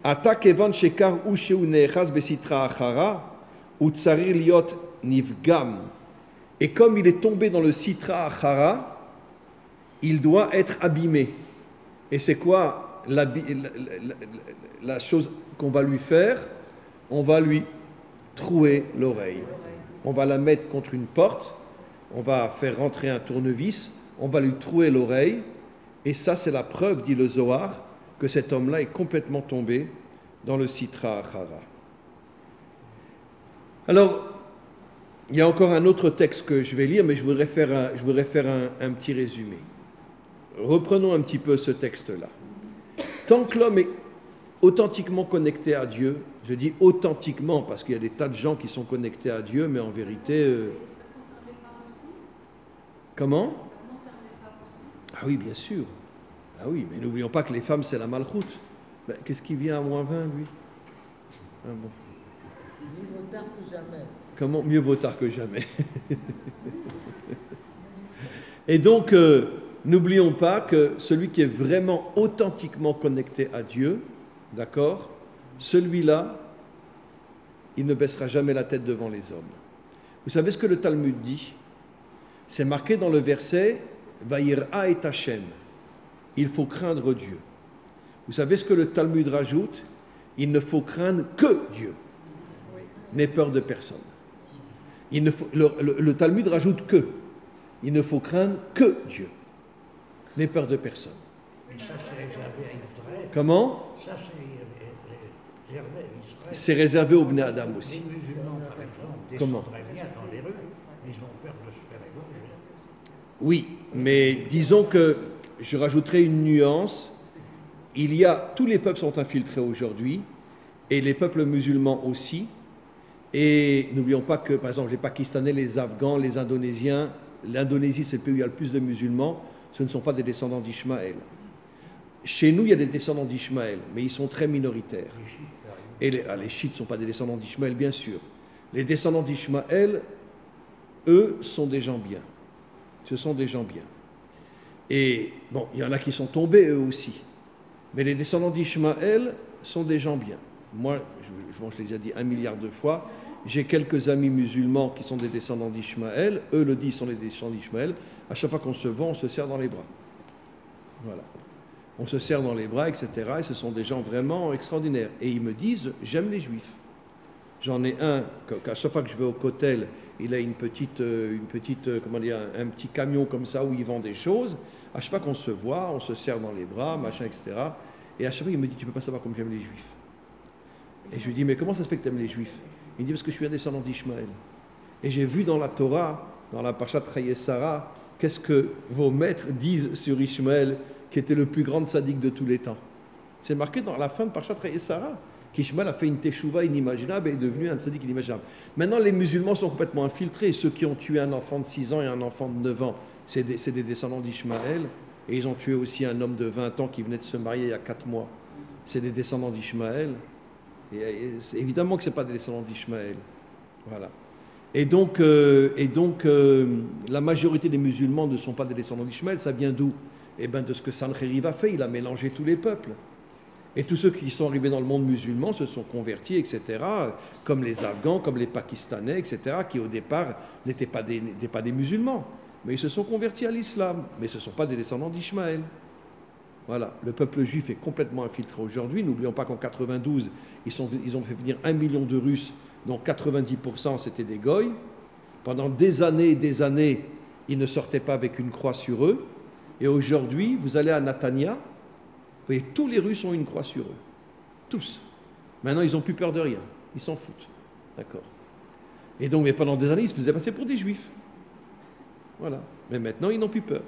Ata kevan shekar usheu nechaz besitra achara, utsarir liot nivgam. Et comme il est tombé dans le sitra achara, il doit être abîmé. Et c'est quoi la chose qu'on va lui faire? On va lui trouer l'oreille. On va la mettre contre une porte, on va faire rentrer un tournevis, on va lui trouer l'oreille, et ça c'est la preuve, dit le Zohar, que cet homme-là est complètement tombé dans le Sitra Achara. Alors, il y a encore un autre texte que je vais lire, mais je voudrais faire un petit résumé. Reprenons un petit peu ce texte-là. Tant que l'homme est authentiquement connecté à Dieu, je dis authentiquement parce qu'il y a des tas de gens qui sont connectés à Dieu, mais en vérité... Comment? Ah oui, bien sûr. Ah oui, mais n'oublions pas que les femmes, c'est la malchoute. Ben, qu'est-ce qui vient à moins 20, lui? Ah bon. Mieux vaut tard que jamais. Comment? Mieux vaut tard que jamais. Et donc, n'oublions pas que celui qui est vraiment authentiquement connecté à Dieu, d'accord, celui-là, il ne baissera jamais la tête devant les hommes. Vous savez ce que le Talmud dit? C'est marqué dans le verset « Vayir'a et Hashem ». Il faut craindre Dieu. Vous savez ce que le Talmud rajoute? Il ne faut craindre que Dieu. N'aie peur de personne. Le Talmud rajoute que. Il ne faut craindre que Dieu. N'aie peur de personne. Et ça, c'est réservé à Israël. Comment? Ça, c'est réservé à Israël. C'est réservé aux Bnei Adam aussi. Les musulmans, par exemple, Comment? descendraient bien dans les rues, mais ils ont peur de se faire égorger. Oui, mais disons que je rajouterai une nuance. Tous les peuples sont infiltrés aujourd'hui, et les peuples musulmans aussi. Et n'oublions pas que, par exemple, les Pakistanais, les Afghans, les Indonésiens, l'Indonésie, c'est le pays où il y a le plus de musulmans, ce ne sont pas des descendants d'Ishmaël. Chez nous, il y a des descendants d'Ishmaël, mais ils sont très minoritaires. Et les chiites ne sont pas des descendants d'Ishmaël, bien sûr. Les descendants d'Ishmaël, eux, sont des gens bien. Ce sont des gens bien. Et bon, il y en a qui sont tombés, eux aussi. Mais les descendants d'Ishmaël sont des gens bien. Moi, je l'ai déjà dit 1 milliard de fois, j'ai quelques amis musulmans qui sont des descendants d'Ishmaël. Eux le disent, sont les descendants d'Ishmaël. À chaque fois qu'on se voit, on se serre dans les bras. Voilà. On se serre dans les bras, etc. Et ce sont des gens vraiment extraordinaires. Et ils me disent, j'aime les Juifs. J'en ai un, qu'à chaque fois que je vais au Kotel, il a une petite comment dire, un petit camion comme ça où il vend des choses. À chaque fois qu'on se voit, on se serre dans les bras, machin, etc. Et à chaque fois, il me dit, tu peux pas savoir comme j'aime les Juifs. Et je lui dis, mais comment ça se fait que tu aimes les Juifs? Il me dit, parce que je suis un descendant d'Ishmaël. Et j'ai vu dans la Torah, dans la Parashat Chayei Sarah, qu'est-ce que vos maîtres disent sur Ishmaël, qui était le plus grand sadique de tous les temps. C'est marqué dans la fin de Parashat Chayei Sarah. qu'Ishmaël a fait une teshuva inimaginable et est devenu un tzaddik inimaginable. Maintenant, les musulmans sont complètement infiltrés. Ceux qui ont tué un enfant de 6 ans et un enfant de 9 ans, c'est des descendants d'Ishmaël. Et ils ont tué aussi un homme de 20 ans qui venait de se marier il y a 4 mois. C'est des descendants d'Ishmaël. Et évidemment que ce n'est pas des descendants d'Ishmaël. Voilà. Et donc, la majorité des musulmans ne sont pas des descendants d'Ishmaël. Ça vient d'où? Eh bien, de ce que Sancheriv a fait. Il a mélangé tous les peuples. Et tous ceux qui sont arrivés dans le monde musulman se sont convertis, etc., comme les Afghans, comme les Pakistanais, etc., qui au départ n'étaient pas des musulmans. Mais ils se sont convertis à l'islam. Mais ce ne sont pas des descendants d'Ishmaël. Voilà. Le peuple juif est complètement infiltré aujourd'hui. N'oublions pas qu'en 92, ils ont fait venir 1 million de Russes, dont 90% c'était des goïs. Pendant des années et des années, ils ne sortaient pas avec une croix sur eux. Et aujourd'hui, vous allez à Natania, vous voyez, tous les Russes ont une croix sur eux. Tous. Maintenant, ils n'ont plus peur de rien. Ils s'en foutent. D'accord. Et donc, mais pendant des années, ils se faisaient passer pour des juifs. Voilà. Mais maintenant, ils n'ont plus peur.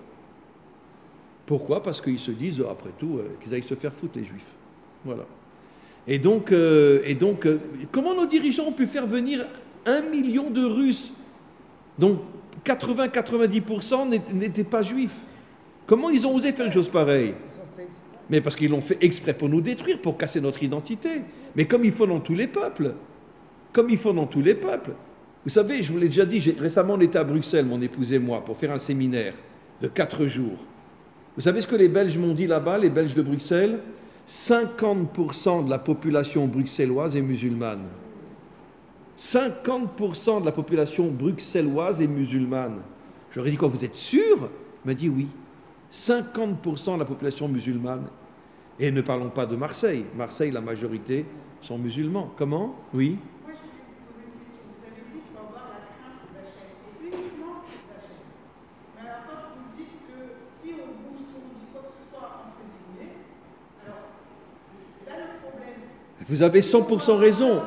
Pourquoi? Parce qu'ils se disent, après tout, qu'ils aillent se faire foutre, les juifs. Voilà. Et donc, comment nos dirigeants ont pu faire venir 1 million de Russes, dont 80-90% n'étaient pas juifs? Comment ils ont osé faire une chose pareille? Mais parce qu'ils l'ont fait exprès pour nous détruire, pour casser notre identité. Mais comme il faut dans tous les peuples. Comme il faut dans tous les peuples. Vous savez, je vous l'ai déjà dit, récemment on était à Bruxelles, mon épouse et moi, pour faire un séminaire de 4 jours. Vous savez ce que les Belges m'ont dit là-bas, les Belges de Bruxelles? 50% de la population bruxelloise est musulmane. 50% de la population bruxelloise est musulmane. Je leur ai dit quoi, vous êtes sûr? Il m'a dit oui. 50% de la population musulmane. Et ne parlons pas de Marseille. Marseille, la majorité sont musulmans. Comment? Oui. Moi, je voulais vous poser une question. Vous avez dit qu'il faut avoir la crainte d'Hachem, et uniquement d'Hachem. Mais alors, quand vous dites que si on bouge, si on dit quoi que ce soit, on se fait signer, alors, c'est là le problème. Vous avez 100% raison.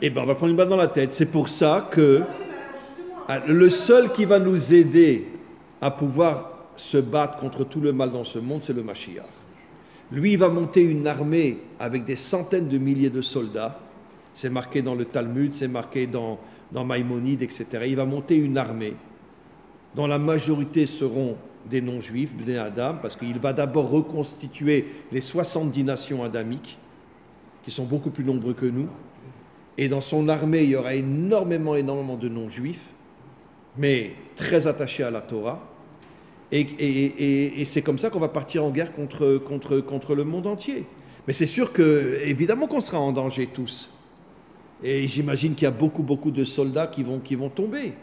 Eh bien, on va prendre une balle dans la tête. C'est pour ça que le seul qui va nous aider à pouvoir se battre contre tout le mal dans ce monde, c'est le Mashiach. Lui, il va monter une armée avec des centaines de milliers de soldats. C'est marqué dans le Talmud, c'est marqué dans Maïmonide, etc. Il va monter une armée dont la majorité seront des non-juifs, Bnei Adam, parce qu'il va d'abord reconstituer les 70 nations adamiques, qui sont beaucoup plus nombreux que nous. Et dans son armée, il y aura énormément de non-juifs, mais très attachés à la Torah. Et c'est comme ça qu'on va partir en guerre contre le monde entier. Mais c'est sûr que, évidemment qu'on sera en danger tous. Et j'imagine qu'il y a beaucoup de soldats qui vont tomber.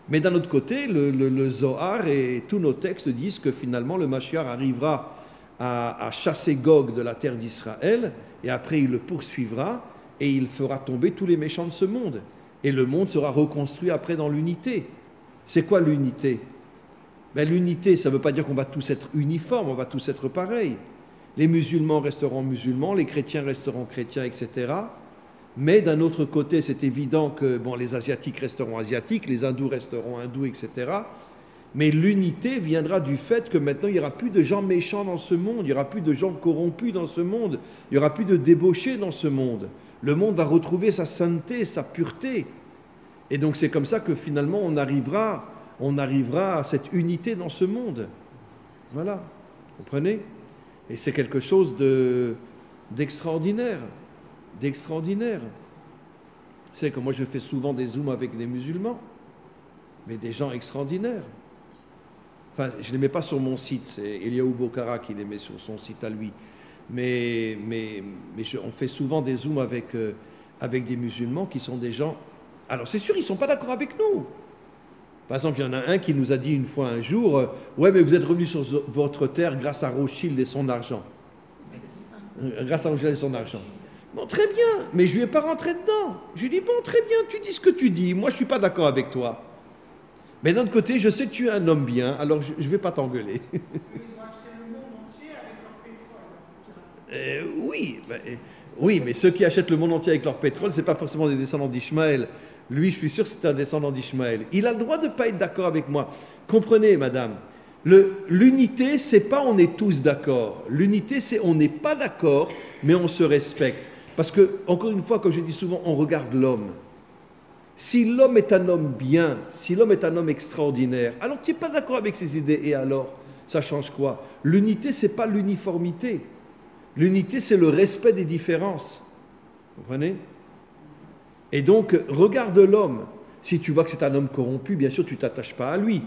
Mais d'un autre côté, le Zohar et tous nos textes disent que finalement le Mashiach arrivera à chasser Gog de la terre d'Israël, et après il le poursuivra, et il fera tomber tous les méchants de ce monde. Et le monde sera reconstruit après dans l'unité. C'est quoi l'unité? Ben, l'unité, ça ne veut pas dire qu'on va tous être uniformes, on va tous être pareils. Les musulmans resteront musulmans, les chrétiens resteront chrétiens, etc. Mais d'un autre côté, c'est évident que les Asiatiques resteront asiatiques, les Hindous resteront hindous, etc. Mais l'unité viendra du fait que maintenant, il n'y aura plus de gens méchants dans ce monde, il n'y aura plus de gens corrompus dans ce monde, il n'y aura plus de débauchés dans ce monde. Le monde va retrouver sa sainteté, sa pureté. Et donc c'est comme ça que finalement on arrivera à cette unité dans ce monde. Voilà, vous comprenez? Et c'est quelque chose d'extraordinaire. D'extraordinaire. Vous savez que moi je fais souvent des zooms avec des musulmans, mais des gens extraordinaires. Enfin, je ne les mets pas sur mon site, c'est Eliaou Bokhara qui les met sur son site à lui. Mais on fait souvent des zooms avec des musulmans qui sont des gens... Alors c'est sûr, ils ne sont pas d'accord avec nous. Par exemple, il y en a un qui nous a dit une fois un jour, ouais, mais vous êtes revenu sur votre terre grâce à Rothschild et son argent. Grâce à Rothschild et son argent. Bon, très bien, mais je ne lui ai pas rentré dedans. Je lui ai dit, bon, très bien, tu dis ce que tu dis, moi je ne suis pas d'accord avec toi. Mais d'un autre côté, je sais que tu es un homme bien, alors je ne vais pas t'engueuler. Oui, mais ceux qui achètent le monde entier avec leur pétrole, ce n'est pas forcément des descendants d'Ishmaël. Lui, je suis sûr que c'est un descendant d'Ishmaël. Il a le droit de ne pas être d'accord avec moi. Comprenez, madame, L'unité, c'est pas on est tous d'accord. L'unité, c'est on n'est pas d'accord, mais on se respecte. Parce que, encore une fois, comme je dis souvent, on regarde l'homme. Si l'homme est un homme bien, si l'homme est un homme extraordinaire, alors tu n'es pas d'accord avec ses idées, et alors, ça change quoi? L'unité, ce n'est pas l'uniformité. L'unité, c'est le respect des différences. Vous comprenez? Et donc, regarde l'homme. Si tu vois que c'est un homme corrompu, bien sûr, tu ne t'attaches pas à lui.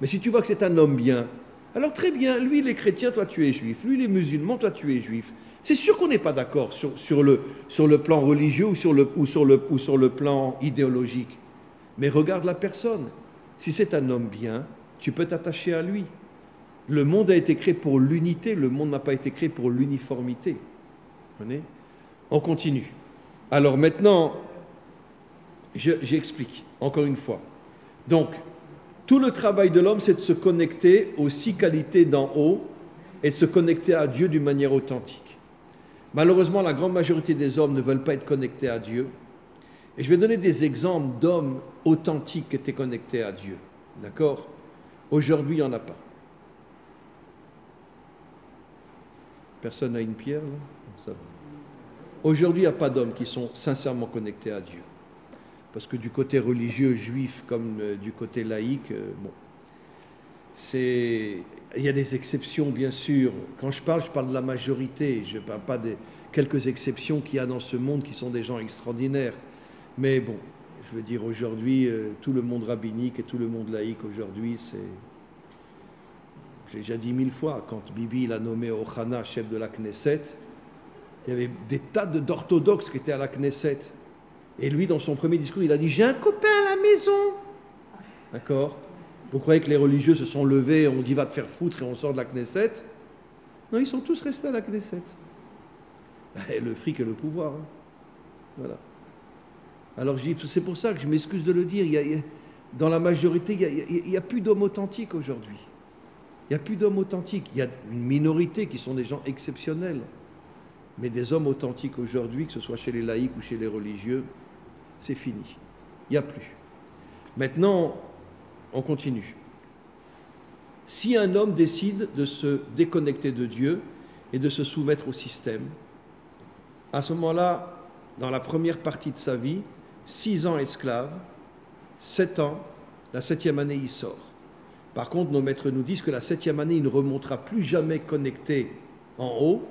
Mais si tu vois que c'est un homme bien, alors très bien, lui, il est chrétien, toi, tu es juif. Lui, il est musulman, toi, tu es juif. C'est sûr qu'on n'est pas d'accord sur le plan religieux ou sur le plan idéologique. Mais regarde la personne. Si c'est un homme bien, tu peux t'attacher à lui. Le monde a été créé pour l'unité, le monde n'a pas été créé pour l'uniformité. Vous comprenez? On continue. Alors maintenant, j'explique encore une fois. Donc, tout le travail de l'homme, c'est de se connecter aux 6 qualités d'en haut et de se connecter à Dieu d'une manière authentique. Malheureusement, la grande majorité des hommes ne veulent pas être connectés à Dieu. Et je vais donner des exemples d'hommes authentiques qui étaient connectés à Dieu. D'accord? Aujourd'hui, il n'y en a pas. Personne n'a une pierre, là? Ça va. Aujourd'hui, il n'y a pas d'hommes qui sont sincèrement connectés à Dieu. Parce que du côté religieux, juif, comme du côté laïque, bon, il y a des exceptions, bien sûr. Quand je parle de la majorité. Je ne parle pas des quelques exceptions qu'il y a dans ce monde qui sont des gens extraordinaires. Mais bon, je veux dire, aujourd'hui, tout le monde rabbinique et tout le monde laïque, aujourd'hui, c'est... J'ai déjà dit 1000 fois, quand Bibi il a nommé Ohana chef de la Knesset, il y avait des tas d'orthodoxes qui étaient à la Knesset. Et lui, dans son premier discours, il a dit « J'ai un copain à la maison !» D'accord? Vous croyez que les religieux se sont levés, on dit « Va te faire foutre » et on sort de la Knesset? Non, ils sont tous restés à la Knesset. Et le fric et le pouvoir. Hein. Voilà. Alors, c'est pour ça que je m'excuse de le dire. Dans la majorité, il n'y a plus d'hommes authentiques aujourd'hui. Il n'y a plus d'hommes authentiques. Il y a une minorité qui sont des gens exceptionnels. Mais des hommes authentiques aujourd'hui, que ce soit chez les laïcs ou chez les religieux, c'est fini. Il n'y a plus. Maintenant, on continue. Si un homme décide de se déconnecter de Dieu et de se soumettre au système, à ce moment-là, dans la première partie de sa vie, 6 ans esclave, 7 ans, la 7e année, il sort. Par contre, nos maîtres nous disent que la 7e année, il ne remontera plus jamais connecté en haut,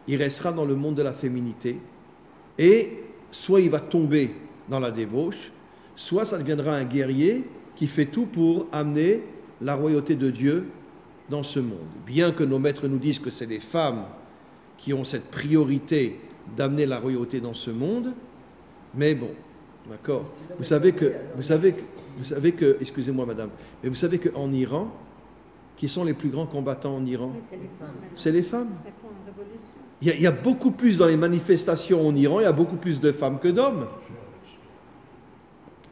il restera dans le monde de la féminité, et soit il va tomber dans la débauche, soit ça deviendra un guerrier qui fait tout pour amener la royauté de Dieu dans ce monde. Bien que nos maîtres nous disent que c'est les femmes qui ont cette priorité d'amener la royauté dans ce monde, mais bon, d'accord. Vous savez que, excusez-moi madame, mais vous savez qu'en Iran, qui sont les plus grands combattants en Iran? C'est les femmes. Il y a beaucoup plus dans les manifestations en Iran, il y a beaucoup plus de femmes que d'hommes.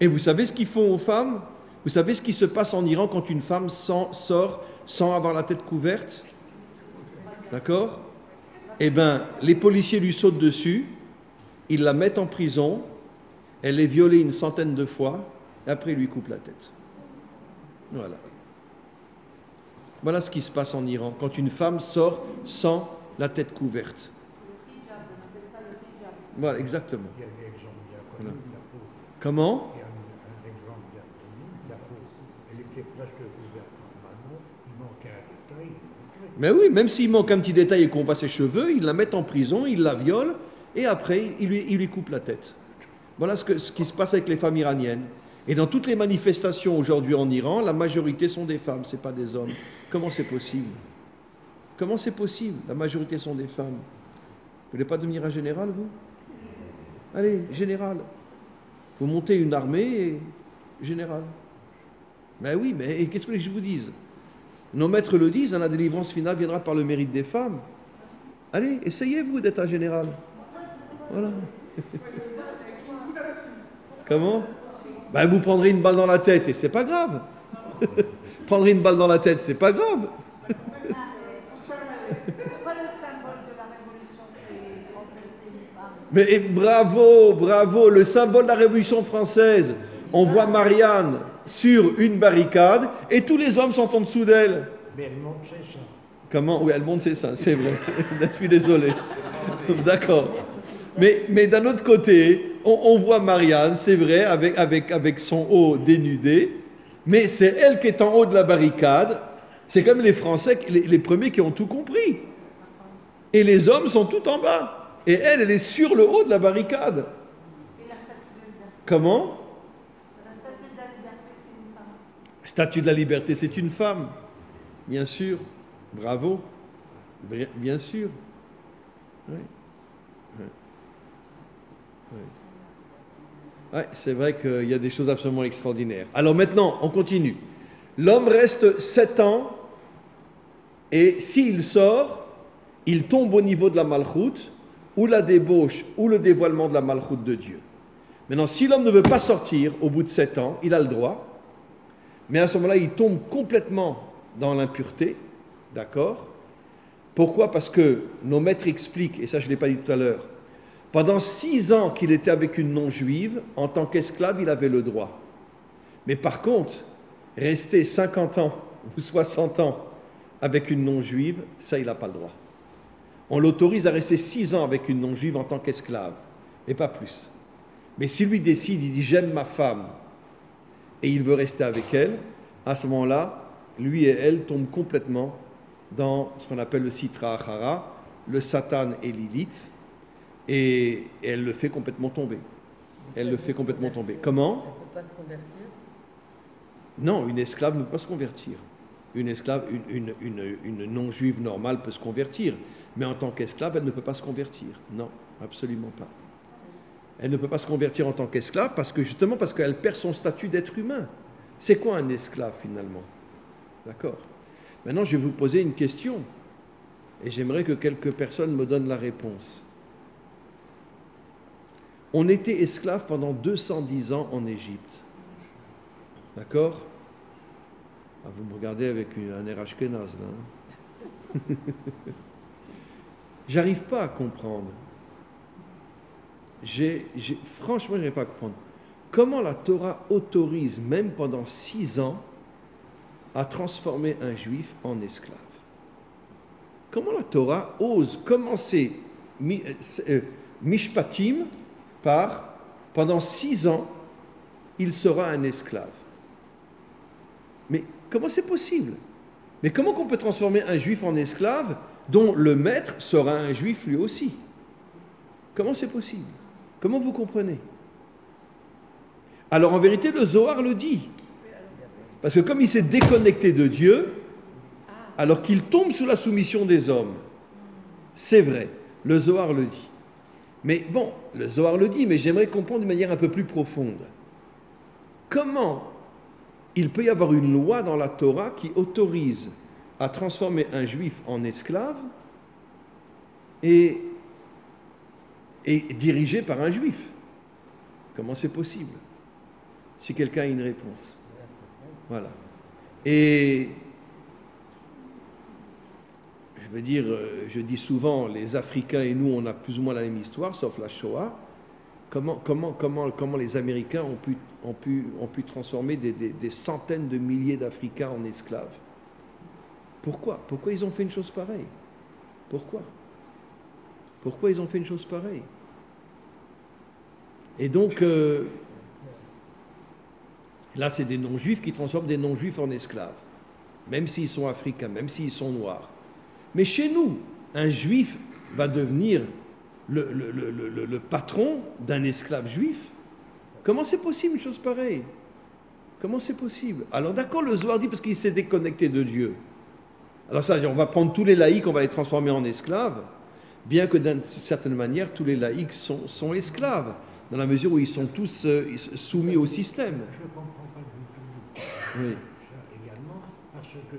Et vous savez ce qu'ils font aux femmes? Vous savez ce qui se passe en Iran quand une femme sort sans avoir la tête couverte? D'accord? Eh bien, les policiers lui sautent dessus, ils la mettent en prison, elle est violée une centaine de fois, et après ils lui coupent la tête. Voilà. Voilà ce qui se passe en Iran, quand une femme sort sans la tête couverte. Voilà, exactement. Il y a un exemple bien connu de la peau. Comment? Il y a un exemple bien connu de la peau. Elle était presque couverte normalement, il manquait un détail. Mais oui, même s'il manque un petit détail et qu'on voit ses cheveux, ils la mettent en prison, ils la violent, et après, ils lui coupent la tête. Voilà ce qui se passe avec les femmes iraniennes. Et dans toutes les manifestations aujourd'hui en Iran, la majorité sont des femmes, ce n'est pas des hommes. Comment c'est possible? Comment c'est possible? La majorité sont des femmes. Vous voulez pas devenir un général, vous? Allez, général. Vous montez une armée et général. Ben oui, mais qu'est-ce que je vous dise? Nos maîtres le disent, la délivrance finale viendra par le mérite des femmes. Allez, essayez-vous d'être un général. Voilà. Comment? Ben vous prendrez une balle dans la tête et c'est pas grave. Prendrez une balle dans la tête, c'est pas grave. Pourquoi le symbole de la Révolution française, c'est une femme? Mais bravo, bravo, le symbole de la Révolution française. On voit Marianne sur une barricade et tous les hommes sont en dessous d'elle. Mais elle monte ses seins. Comment? Oui, elle monte ses seins, c'est vrai. Je suis désolé. D'accord. Mais d'un autre côté, on voit Marianne, c'est vrai, avec son haut dénudé, mais c'est elle qui est en haut de la barricade. C'est comme les Français, les premiers qui ont tout compris. Et les hommes sont tout en bas. Et elle est sur le haut de la barricade. Et la statue de la liberté. Comment? La statue de la liberté, c'est une femme. Statue de la liberté, c'est une femme. Bien sûr. Bravo. Bien sûr. Oui. Oui. Oui. Ouais, c'est vrai qu'il y a des choses absolument extraordinaires. Alors maintenant, on continue. L'homme reste 7 ans et s'il sort, il tombe au niveau de la malchoute ou la débauche ou le dévoilement de la malchoute de Dieu. Maintenant, si l'homme ne veut pas sortir au bout de 7 ans, il a le droit, mais à ce moment-là, il tombe complètement dans l'impureté, d'accord? Pourquoi? Parce que nos maîtres expliquent, et ça je ne l'ai pas dit tout à l'heure, pendant 6 ans qu'il était avec une non-juive, en tant qu'esclave, il avait le droit. Mais par contre, rester 50 ans ou 60 ans avec une non-juive, ça, il n'a pas le droit. On l'autorise à rester 6 ans avec une non-juive en tant qu'esclave, et pas plus. Mais si lui décide, il dit « j'aime ma femme » et il veut rester avec elle, à ce moment-là, lui et elle tombent complètement dans ce qu'on appelle le Sitra Achara, le Satan et Lilith, et elle le fait complètement tomber. Elle le fait complètement tomber. Comment? Elle ne peut pas se convertir. Non, une esclave ne peut pas se convertir. Une esclave, une non-juive normale peut se convertir, mais en tant qu'esclave, elle ne peut pas se convertir. Non, absolument pas. Elle ne peut pas se convertir en tant qu'esclave justement parce qu'elle perd son statut d'être humain. C'est quoi un esclave finalement? D'accord. Maintenant, je vais vous poser une question et j'aimerais que quelques personnes me donnent la réponse. On était esclave pendant 210 ans en Égypte. D'accord? Ah, vous me regardez avec un air ashkénaze, là. Hein. J'arrive pas à comprendre. Franchement, je n'arrive pas à comprendre. Comment la Torah autorise, même pendant 6 ans, à transformer un juif en esclave? Comment la Torah ose commencer Mishpatim par, pendant 6 ans, il sera un esclave? Mais comment c'est possible? Mais comment qu'on peut transformer un juif en esclave dont le maître sera un juif lui aussi? Comment c'est possible? Comment vous comprenez? Alors en vérité, le Zohar le dit. Parce que comme il s'est déconnecté de Dieu, alors qu'il tombe sous la soumission des hommes, c'est vrai, le Zohar le dit. Mais bon, le Zohar le dit, mais j'aimerais comprendre d'une manière un peu plus profonde. Comment il peut y avoir une loi dans la Torah qui autorise à transformer un juif en esclave et dirigé par un juif? Comment c'est possible? Si quelqu'un a une réponse. Voilà. Et je veux dire, je dis souvent, les Africains et nous, on a plus ou moins la même histoire, sauf la Shoah. Comment les Américains ont pu transformer des centaines de milliers d'Africains en esclaves? Pourquoi? Pourquoi ils ont fait une chose pareille? Pourquoi ils ont fait une chose pareille? Et donc, là, c'est des non-juifs qui transforment des non-juifs en esclaves, même s'ils sont africains, même s'ils sont noirs. Mais chez nous, un juif va devenir le patron d'un esclave juif. Comment c'est possible une chose pareille? Comment c'est possible? Alors d'accord, le Zohar dit parce qu'il s'est déconnecté de Dieu. Alors ça, on va prendre tous les laïcs, on va les transformer en esclaves, bien que d'une certaine manière, tous les laïcs sont esclaves, dans la mesure où ils sont tous soumis au système. Je ne comprends pas du tout oui. ça également, parce que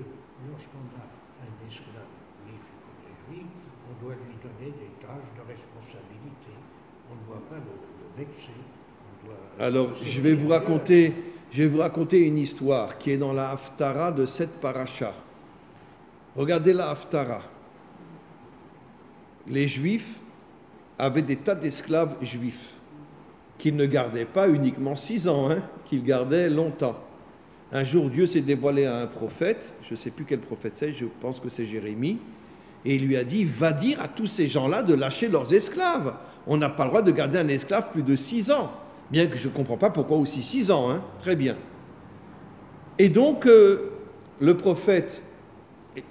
lorsqu'on a un esclave juif ou juif, on doit lui donner des tâches de responsabilité. On ne doit pas le vexer. Alors, je vais vous raconter une histoire qui est dans la Haftara de cette paracha. Regardez la Haftara. Les Juifs avaient des tas d'esclaves juifs qu'ils ne gardaient pas uniquement 6 ans, qu'ils gardaient longtemps. Un jour, Dieu s'est dévoilé à un prophète, je ne sais plus quel prophète c'est, je pense que c'est Jérémie, et il lui a dit, va dire à tous ces gens-là de lâcher leurs esclaves. On n'a pas le droit de garder un esclave plus de 6 ans. Bien que je ne comprends pas pourquoi aussi 6 ans, hein. Très bien. Et donc, le prophète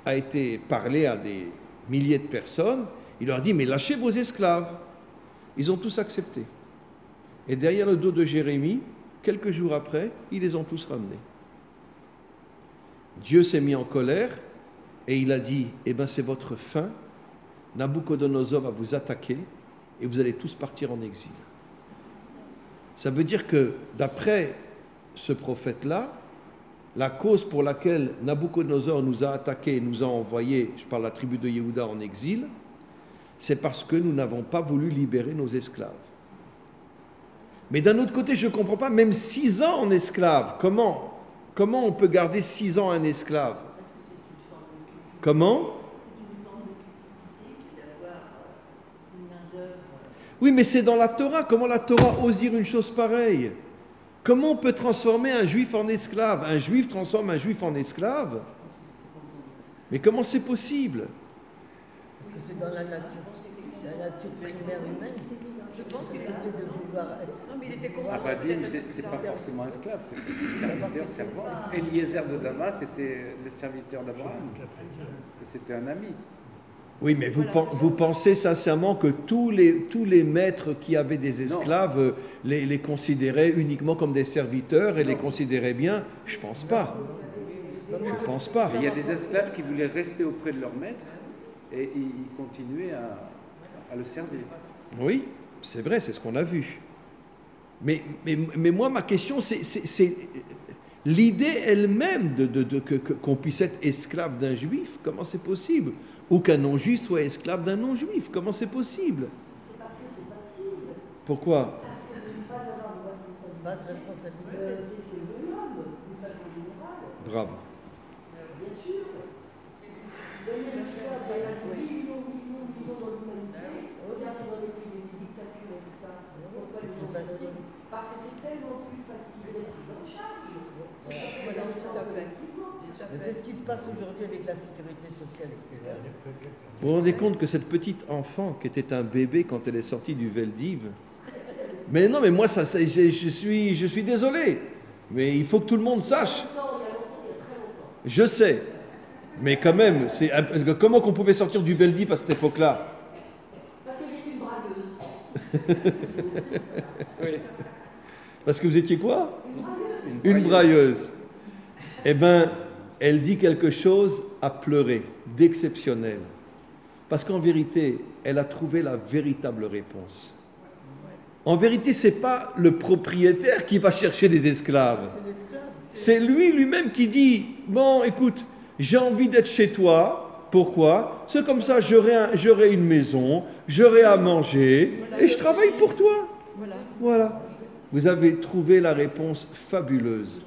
a été parlé à des milliers de personnes, il leur a dit, mais lâchez vos esclaves. Ils ont tous accepté. Et derrière le dos de Jérémie, quelques jours après, ils les ont tous ramenés. Dieu s'est mis en colère et il a dit, eh bien c'est votre fin, Nabuchodonosor va vous attaquer et vous allez tous partir en exil. Ça veut dire que, d'après ce prophète-là, la cause pour laquelle Nabuchodonosor nous a attaqués et nous a envoyés, je parle de la tribu de Yehuda, en exil, c'est parce que nous n'avons pas voulu libérer nos esclaves. Mais d'un autre côté, je ne comprends pas, même 6 ans en esclave, comment on peut garder 6 ans un esclave? Comment? Oui, mais c'est dans la Torah. Comment la Torah ose dire une chose pareille? Comment on peut transformer un juif en esclave? Un juif transforme un juif en esclave? Mais comment c'est possible? Parce que c'est dans la nature primaire humaine. Je pense qu'il était de vouloir être... Non, mais il était comment? Avadim, c'est pas forcément esclave, c'est serviteur, servant. Eliezer de Damas, c'était le serviteur d'Abraham. C'était un ami. Oui, mais vous pensez sincèrement que tous les maîtres qui avaient des esclaves les considéraient uniquement comme des serviteurs et les considéraient bien? Je ne pense pas. Je ne pense pas. Il y a des esclaves qui voulaient rester auprès de leur maître et ils continuaient à le servir. Oui, c'est vrai, c'est ce qu'on a vu. Mais moi, ma question, c'est l'idée elle-même qu'on puisse être esclave d'un juif. Comment c'est possible? Ou qu'un non-juif soit esclave d'un non-juif. Comment c'est possible? Parce que c'est facile. Pourquoi? Parce que de ne pas avoir de responsabilité. Pas de responsabilité. C'est l'homme, d'une façon générale. Bravo. Bien sûr. Donner le choix de millions dans l'humanité. Regardez dans les pays, les dictatures et tout ça. Pourquoi les gens font? Parce que c'est tellement plus facile d'être pris en charge. Voilà, tout à fait. Mais c'est ce qui se passe aujourd'hui avec la sécurité sociale, etc. Vous vous rendez compte que cette petite enfant qui était un bébé quand elle est sortie du Veldiv, mais non, mais moi, je suis désolé, mais il faut que tout le monde sache. Je sais, mais quand même, comment qu'on pouvait sortir du Veldiv à cette époque-là? Parce que j'étais une brailleuse. Oui. Parce que vous étiez quoi? Une brailleuse. Eh bien, elle dit quelque chose à pleurer, d'exceptionnel. Parce qu'en vérité, elle a trouvé la véritable réponse. En vérité, ce n'est pas le propriétaire qui va chercher des esclaves. C'est lui-même qui dit, bon, écoute, j'ai envie d'être chez toi. Pourquoi? C'est comme ça, j'aurai une maison, j'aurai à manger, et je travaille pour toi. Voilà. Vous avez trouvé la réponse fabuleuse.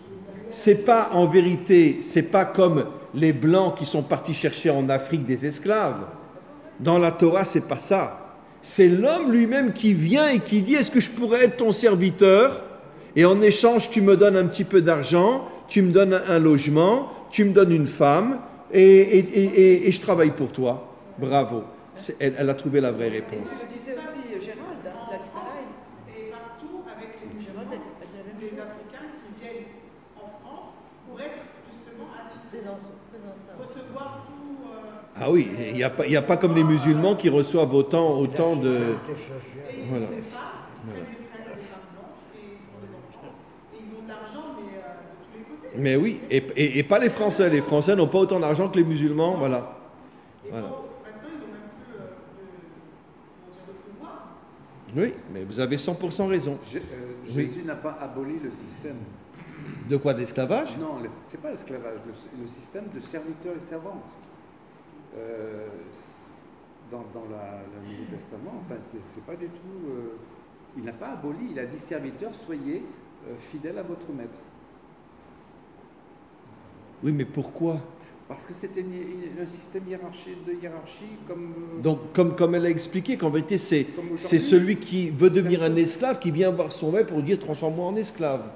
C'est pas, en vérité, c'est pas comme les Blancs qui sont partis chercher en Afrique des esclaves. Dans la Torah, c'est pas ça. C'est l'homme lui-même qui vient et qui dit, est-ce que je pourrais être ton serviteur? Et en échange, tu me donnes un petit peu d'argent, tu me donnes un logement, tu me donnes une femme, et je travaille pour toi. Bravo. Elle a trouvé la vraie réponse. Ce que disait aussi Gérald, la pareil. Et partout avec les musulmans, des Africains qui viennent en France pour être justement assistés, recevoir tout. Ah oui, il n'y a pas comme les musulmans qui reçoivent autant de... Et ils ont des femmes, des femmes blanches et pour les enfants. Et ils ont de l'argent, mais de tous les côtés. Mais oui, et pas les Français. Les Français n'ont pas autant d'argent que les musulmans, voilà. Voilà. Maintenant, ils n'ont même plus de pouvoir. Oui, mais vous avez 100% raison. Jésus n'a pas aboli le système. De quoi? D'esclavage? Non, ce n'est pas l'esclavage, le système de serviteurs et servantes. Dans le Nouveau Testament, enfin, c'est pas du tout... il n'a pas aboli, il a dit serviteurs, soyez fidèles à votre maître. Oui, mais pourquoi? Parce que c'était un système de hiérarchie comme... Donc, comme elle a expliqué, qu'en vérité, c'est celui qui veut devenir un esclave qui vient voir son maître pour dire « transforme-moi en esclave ».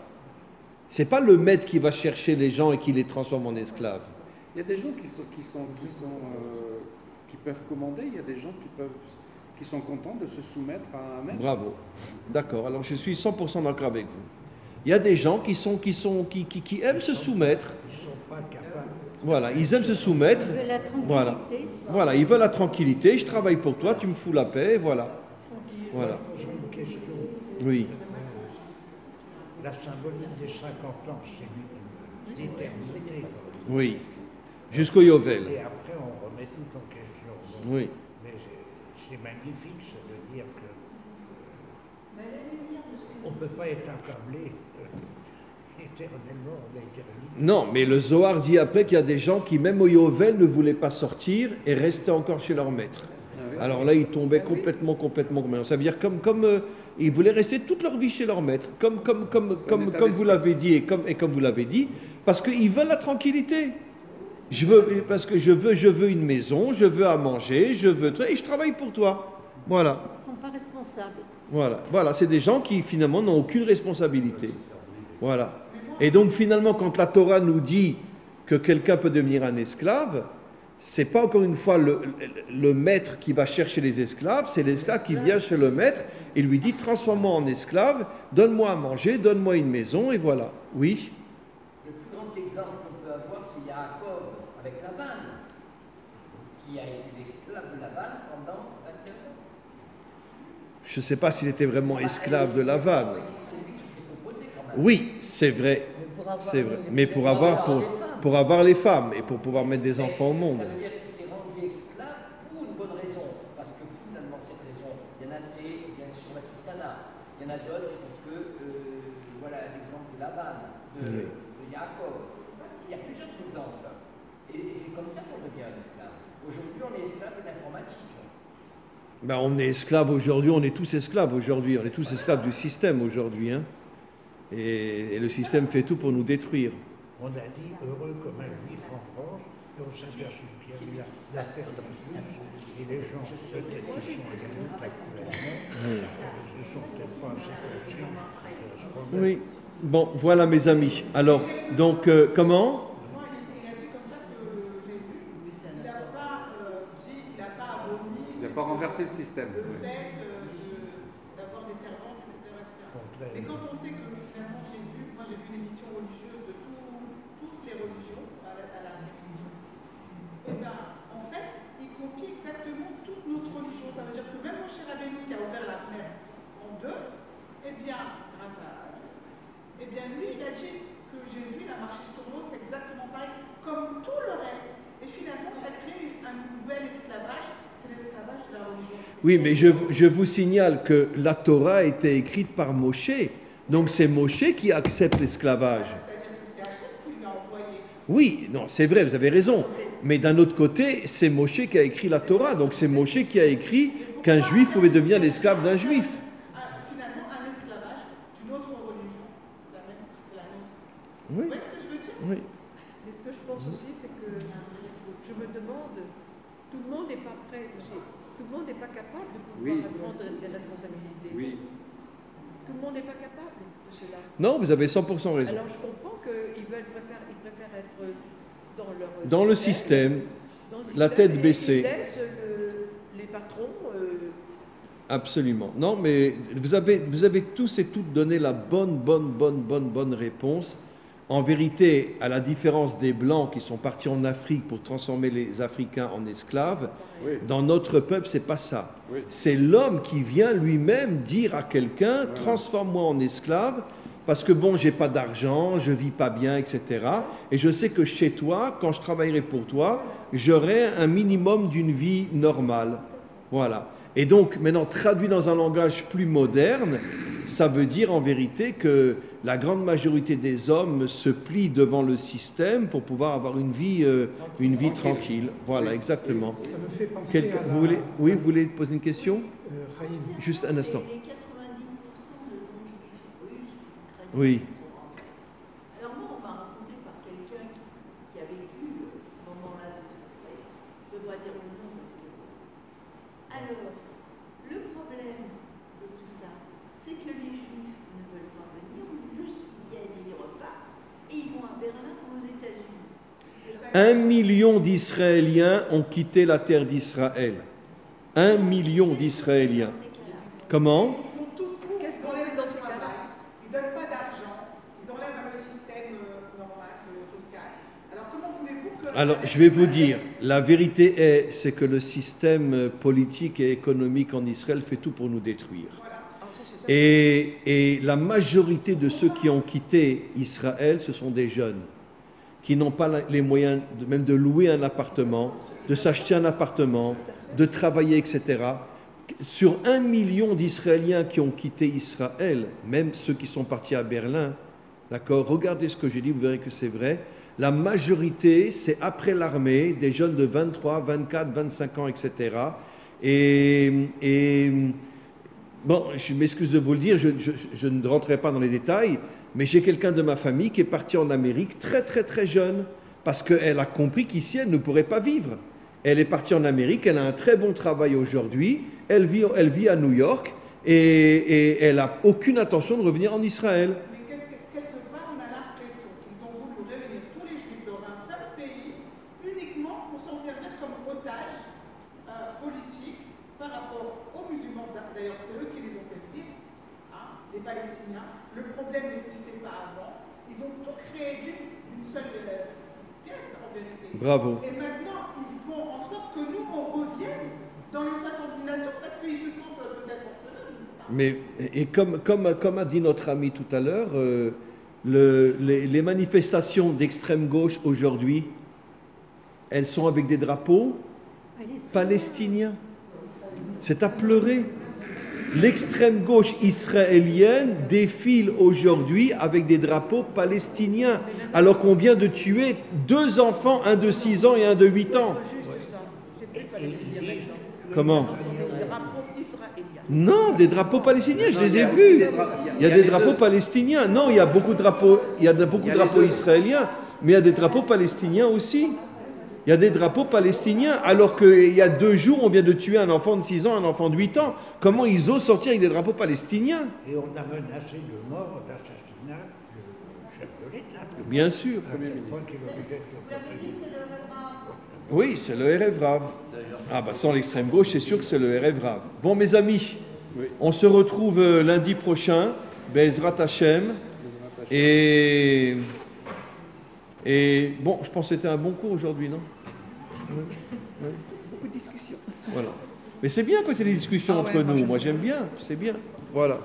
C'est pas le maître qui va chercher les gens et qui les transforme en esclaves. Il y a des gens qui peuvent commander, il y a des gens qui sont contents de se soumettre à un maître. Bravo. D'accord. Alors je suis 100% d'accord avec vous. Il y a des gens qui aiment se soumettre. Ils ne sont pas capables. Voilà, ils aiment se soumettre. Ils veulent la tranquillité. Voilà. Voilà, ils veulent la tranquillité. Je travaille pour toi, tu me fous la paix, voilà. Voilà. J'ai une question. Oui. La symbolique des 50 ans, c'est l'éternité. Oui. Jusqu'au Yovel. Et après, on remet tout en question. Donc, Oui. mais c'est magnifique, ça veut dire que on ne peut pas être accablé éternellement en éternité. Non, mais le Zohar dit après qu'il y a des gens qui, même au Yovel, ne voulaient pas sortir et restaient encore chez leur maître. Alors là, ils tombaient complètement. Ça veut dire ils voulaient rester toute leur vie chez leur maître, comme vous l'avez dit et comme vous l'avez dit, parce qu'ils veulent la tranquillité. Parce que je veux une maison, je veux à manger, et je travaille pour toi. Voilà. Ils ne sont pas responsables. Voilà, c'est des gens qui finalement n'ont aucune responsabilité. Voilà. Et donc finalement, quand la Torah nous dit que quelqu'un peut devenir un esclave, c'est pas encore une fois le maître qui va chercher les esclaves, c'est l'esclave qui vient chez le maître et lui dit transforme-moi en esclave, donne-moi à manger, donne-moi une maison, et voilà. Oui. Le plus grand exemple qu'on peut avoir, c'est Yaakov avec Laban, qui a été l'esclave de Laban pendant 21 ans. Je ne sais pas s'il était vraiment esclave de Lavan. C'est lui qui s'est proposé quand même. Oui, c'est vrai. C'est vrai. Mais pour avoir les femmes et pour pouvoir mettre des enfants au monde. Ça veut dire qu'il s'est rendu esclave pour une bonne raison. Parce que finalement, cette raison, il y en a, c'est bien sûr l'assistanat. Il y en a d'autres, c'est parce que, voilà l'exemple de Laban, de Yaakov. Il y a plusieurs exemples. Et c'est comme ça qu'on devient un esclave. Aujourd'hui, on est esclave de l'informatique. Ben, on est esclave aujourd'hui, on est tous esclaves aujourd'hui. On est tous esclaves du système aujourd'hui. Hein. Et le système fait tout pour nous détruire. On a dit heureux comme un juif en France, et on s'aperçut qu'il y a eu l'affaire Dreyfus, et les gens peut-être qui sont à la actuellement ne sont peut-être pas assez conscients de ce problème. Oui. Bon, voilà mes amis. Alors, donc, comment ? Moi, il a dit comme ça que Jésus, il n'a pas aboli, Il n'a pas renversé le système. le fait d'avoir des servantes, etc. Et quand on sait que finalement Jésus, moi j'ai vu une émission religieuse de toutes les religions à la télévision, et bien en fait, il copie exactement toute notre religion. Ça veut dire que même Moshe Rabbeinu qui a ouvert la mer en deux, eh bien, grâce à Dieu, eh bien lui il a dit que Jésus il a marché sur l'eau, c'est exactement pareil, comme tout le reste. Et finalement, il a créé un nouvel esclavage, c'est l'esclavage de la religion. Oui, mais je vous signale que la Torah a été écrite par Moshe. Donc c'est Moshe qui accepte l'esclavage. C'est-à-dire que c'est Hachem qui lui a envoyé. Oui, non, c'est vrai, vous avez raison. Mais d'un autre côté, c'est Moshe qui a écrit la Torah. Donc c'est Moshe qui a écrit qu'un juif pouvait devenir l'esclave d'un juif. Finalement, un esclavage d'une autre religion. C'est la nôtre. Oui. Vous voyez ce que je veux dire? Oui. Mais ce que je pense aussi, c'est que je me demande, tout le monde n'est pas prêt, tout le monde n'est pas capable de pouvoir prendre des responsabilités. Oui. Tout le monde n'est pas capable de cela. Non, vous avez 100% raison. Alors je comprends qu'ils préfèrent être dans le système, la tête baissée. Ils laissent les patrons. Absolument. Non, mais vous avez tous et toutes donné la bonne réponse. En vérité, à la différence des Blancs qui sont partis en Afrique pour transformer les Africains en esclaves, dans notre peuple, c'est pas ça. Oui. C'est l'homme qui vient lui-même dire à quelqu'un « transforme-moi en esclave » parce que bon, j'ai pas d'argent, je vis pas bien, etc. Et je sais que chez toi, quand je travaillerai pour toi, j'aurai un minimum d'une vie normale. Voilà. Et donc, maintenant, traduit dans un langage plus moderne, ça veut dire en vérité que la grande majorité des hommes se plient devant le système pour pouvoir avoir une vie tranquille. Voilà, exactement. Ça me fait penser à vous voulez poser une question Raïm. Juste un instant. Les 90% de non-juifs russes, ukrainiens, Oui. sont rentrés. Alors moi, on m'a raconté par quelqu'un qui a vécu ce moment-là de... Je ne veux pas dire le nom parce que... Alors, le problème de tout ça, c'est que les juifs ne veulent pas venir, ou juste ils viennent et ils repartent. 1 million d'Israéliens ont quitté la terre d'Israël. 1 million d'Israéliens. Comment? Ils font tout pour, ils enlèvent dans ce travail, ils ne donnent pas d'argent, ils enlèvent le système normal, social. Alors comment voulez-vous que... Alors, je vais vous dire, la vérité c'est que le système politique et économique en Israël fait tout pour nous détruire. Et la majorité de ceux qui ont quitté Israël, ce sont des jeunes qui n'ont pas les moyens même de louer un appartement, de s'acheter un appartement, de travailler, etc. Sur 1 million d'Israéliens qui ont quitté Israël, même ceux qui sont partis à Berlin, d'accord, regardez ce que j'ai dit, vous verrez que c'est vrai. La majorité, c'est après l'armée, des jeunes de 23, 24, 25 ans, etc. Et bon, je m'excuse de vous le dire, je ne rentrerai pas dans les détails, mais j'ai quelqu'un de ma famille qui est parti en Amérique très très très jeune, parce qu'elle a compris qu'ici, elle ne pourrait pas vivre. Elle est partie en Amérique, elle a un très bon travail aujourd'hui, elle vit à New York, et elle n'a aucune intention de revenir en Israël. Mais quelque part, on a l'impression qu'ils ont voulu réunir tous les Juifs dans un seul pays, uniquement pour s'en servir comme otage politique par rapport aux musulmans. D'ailleurs, c'est eux qui les ont fait venir, hein, les Palestiniens. Le problème n'existait pas avant. Ils ont tout créé d'une seule pièce, en vérité. Bravo. Et maintenant, ils font en sorte que nous, on revienne dans les 70 nations, parce qu'ils se sentent peut-être orphelins, je ne sais pas. Mais, et comme a dit notre ami tout à l'heure, les manifestations d'extrême gauche aujourd'hui, elles sont avec des drapeaux palestiniens. C'est à pleurer. L'extrême gauche israélienne défile aujourd'hui avec des drapeaux palestiniens, alors qu'on vient de tuer 2 enfants, un de 6 ans et un de 8 ans. Comment? Non, des drapeaux palestiniens, je les ai vus. Il y a des drapeaux palestiniens. Non, il y a beaucoup de drapeaux israéliens, mais il y a des drapeaux palestiniens aussi. Il y a des drapeaux palestiniens, alors qu'il y a 2 jours, on vient de tuer un enfant de 6 ans, un enfant de 8 ans. Comment ils osent sortir avec des drapeaux palestiniens? Et on a menacé de mort, d'assassinat le chef de l'État. Bien sûr. Oui, c'est le Erev Rav. Ah bah sans l'extrême gauche, c'est sûr que c'est le Erev Rav. Bon, mes amis, on se retrouve lundi prochain, Be'ezrat Hashem, et bon, je pense que c'était un bon cours aujourd'hui, non? Beaucoup de discussions. Voilà. Mais c'est bien quand il y a des discussions entre nous. Moi, j'aime bien. C'est bien. Voilà.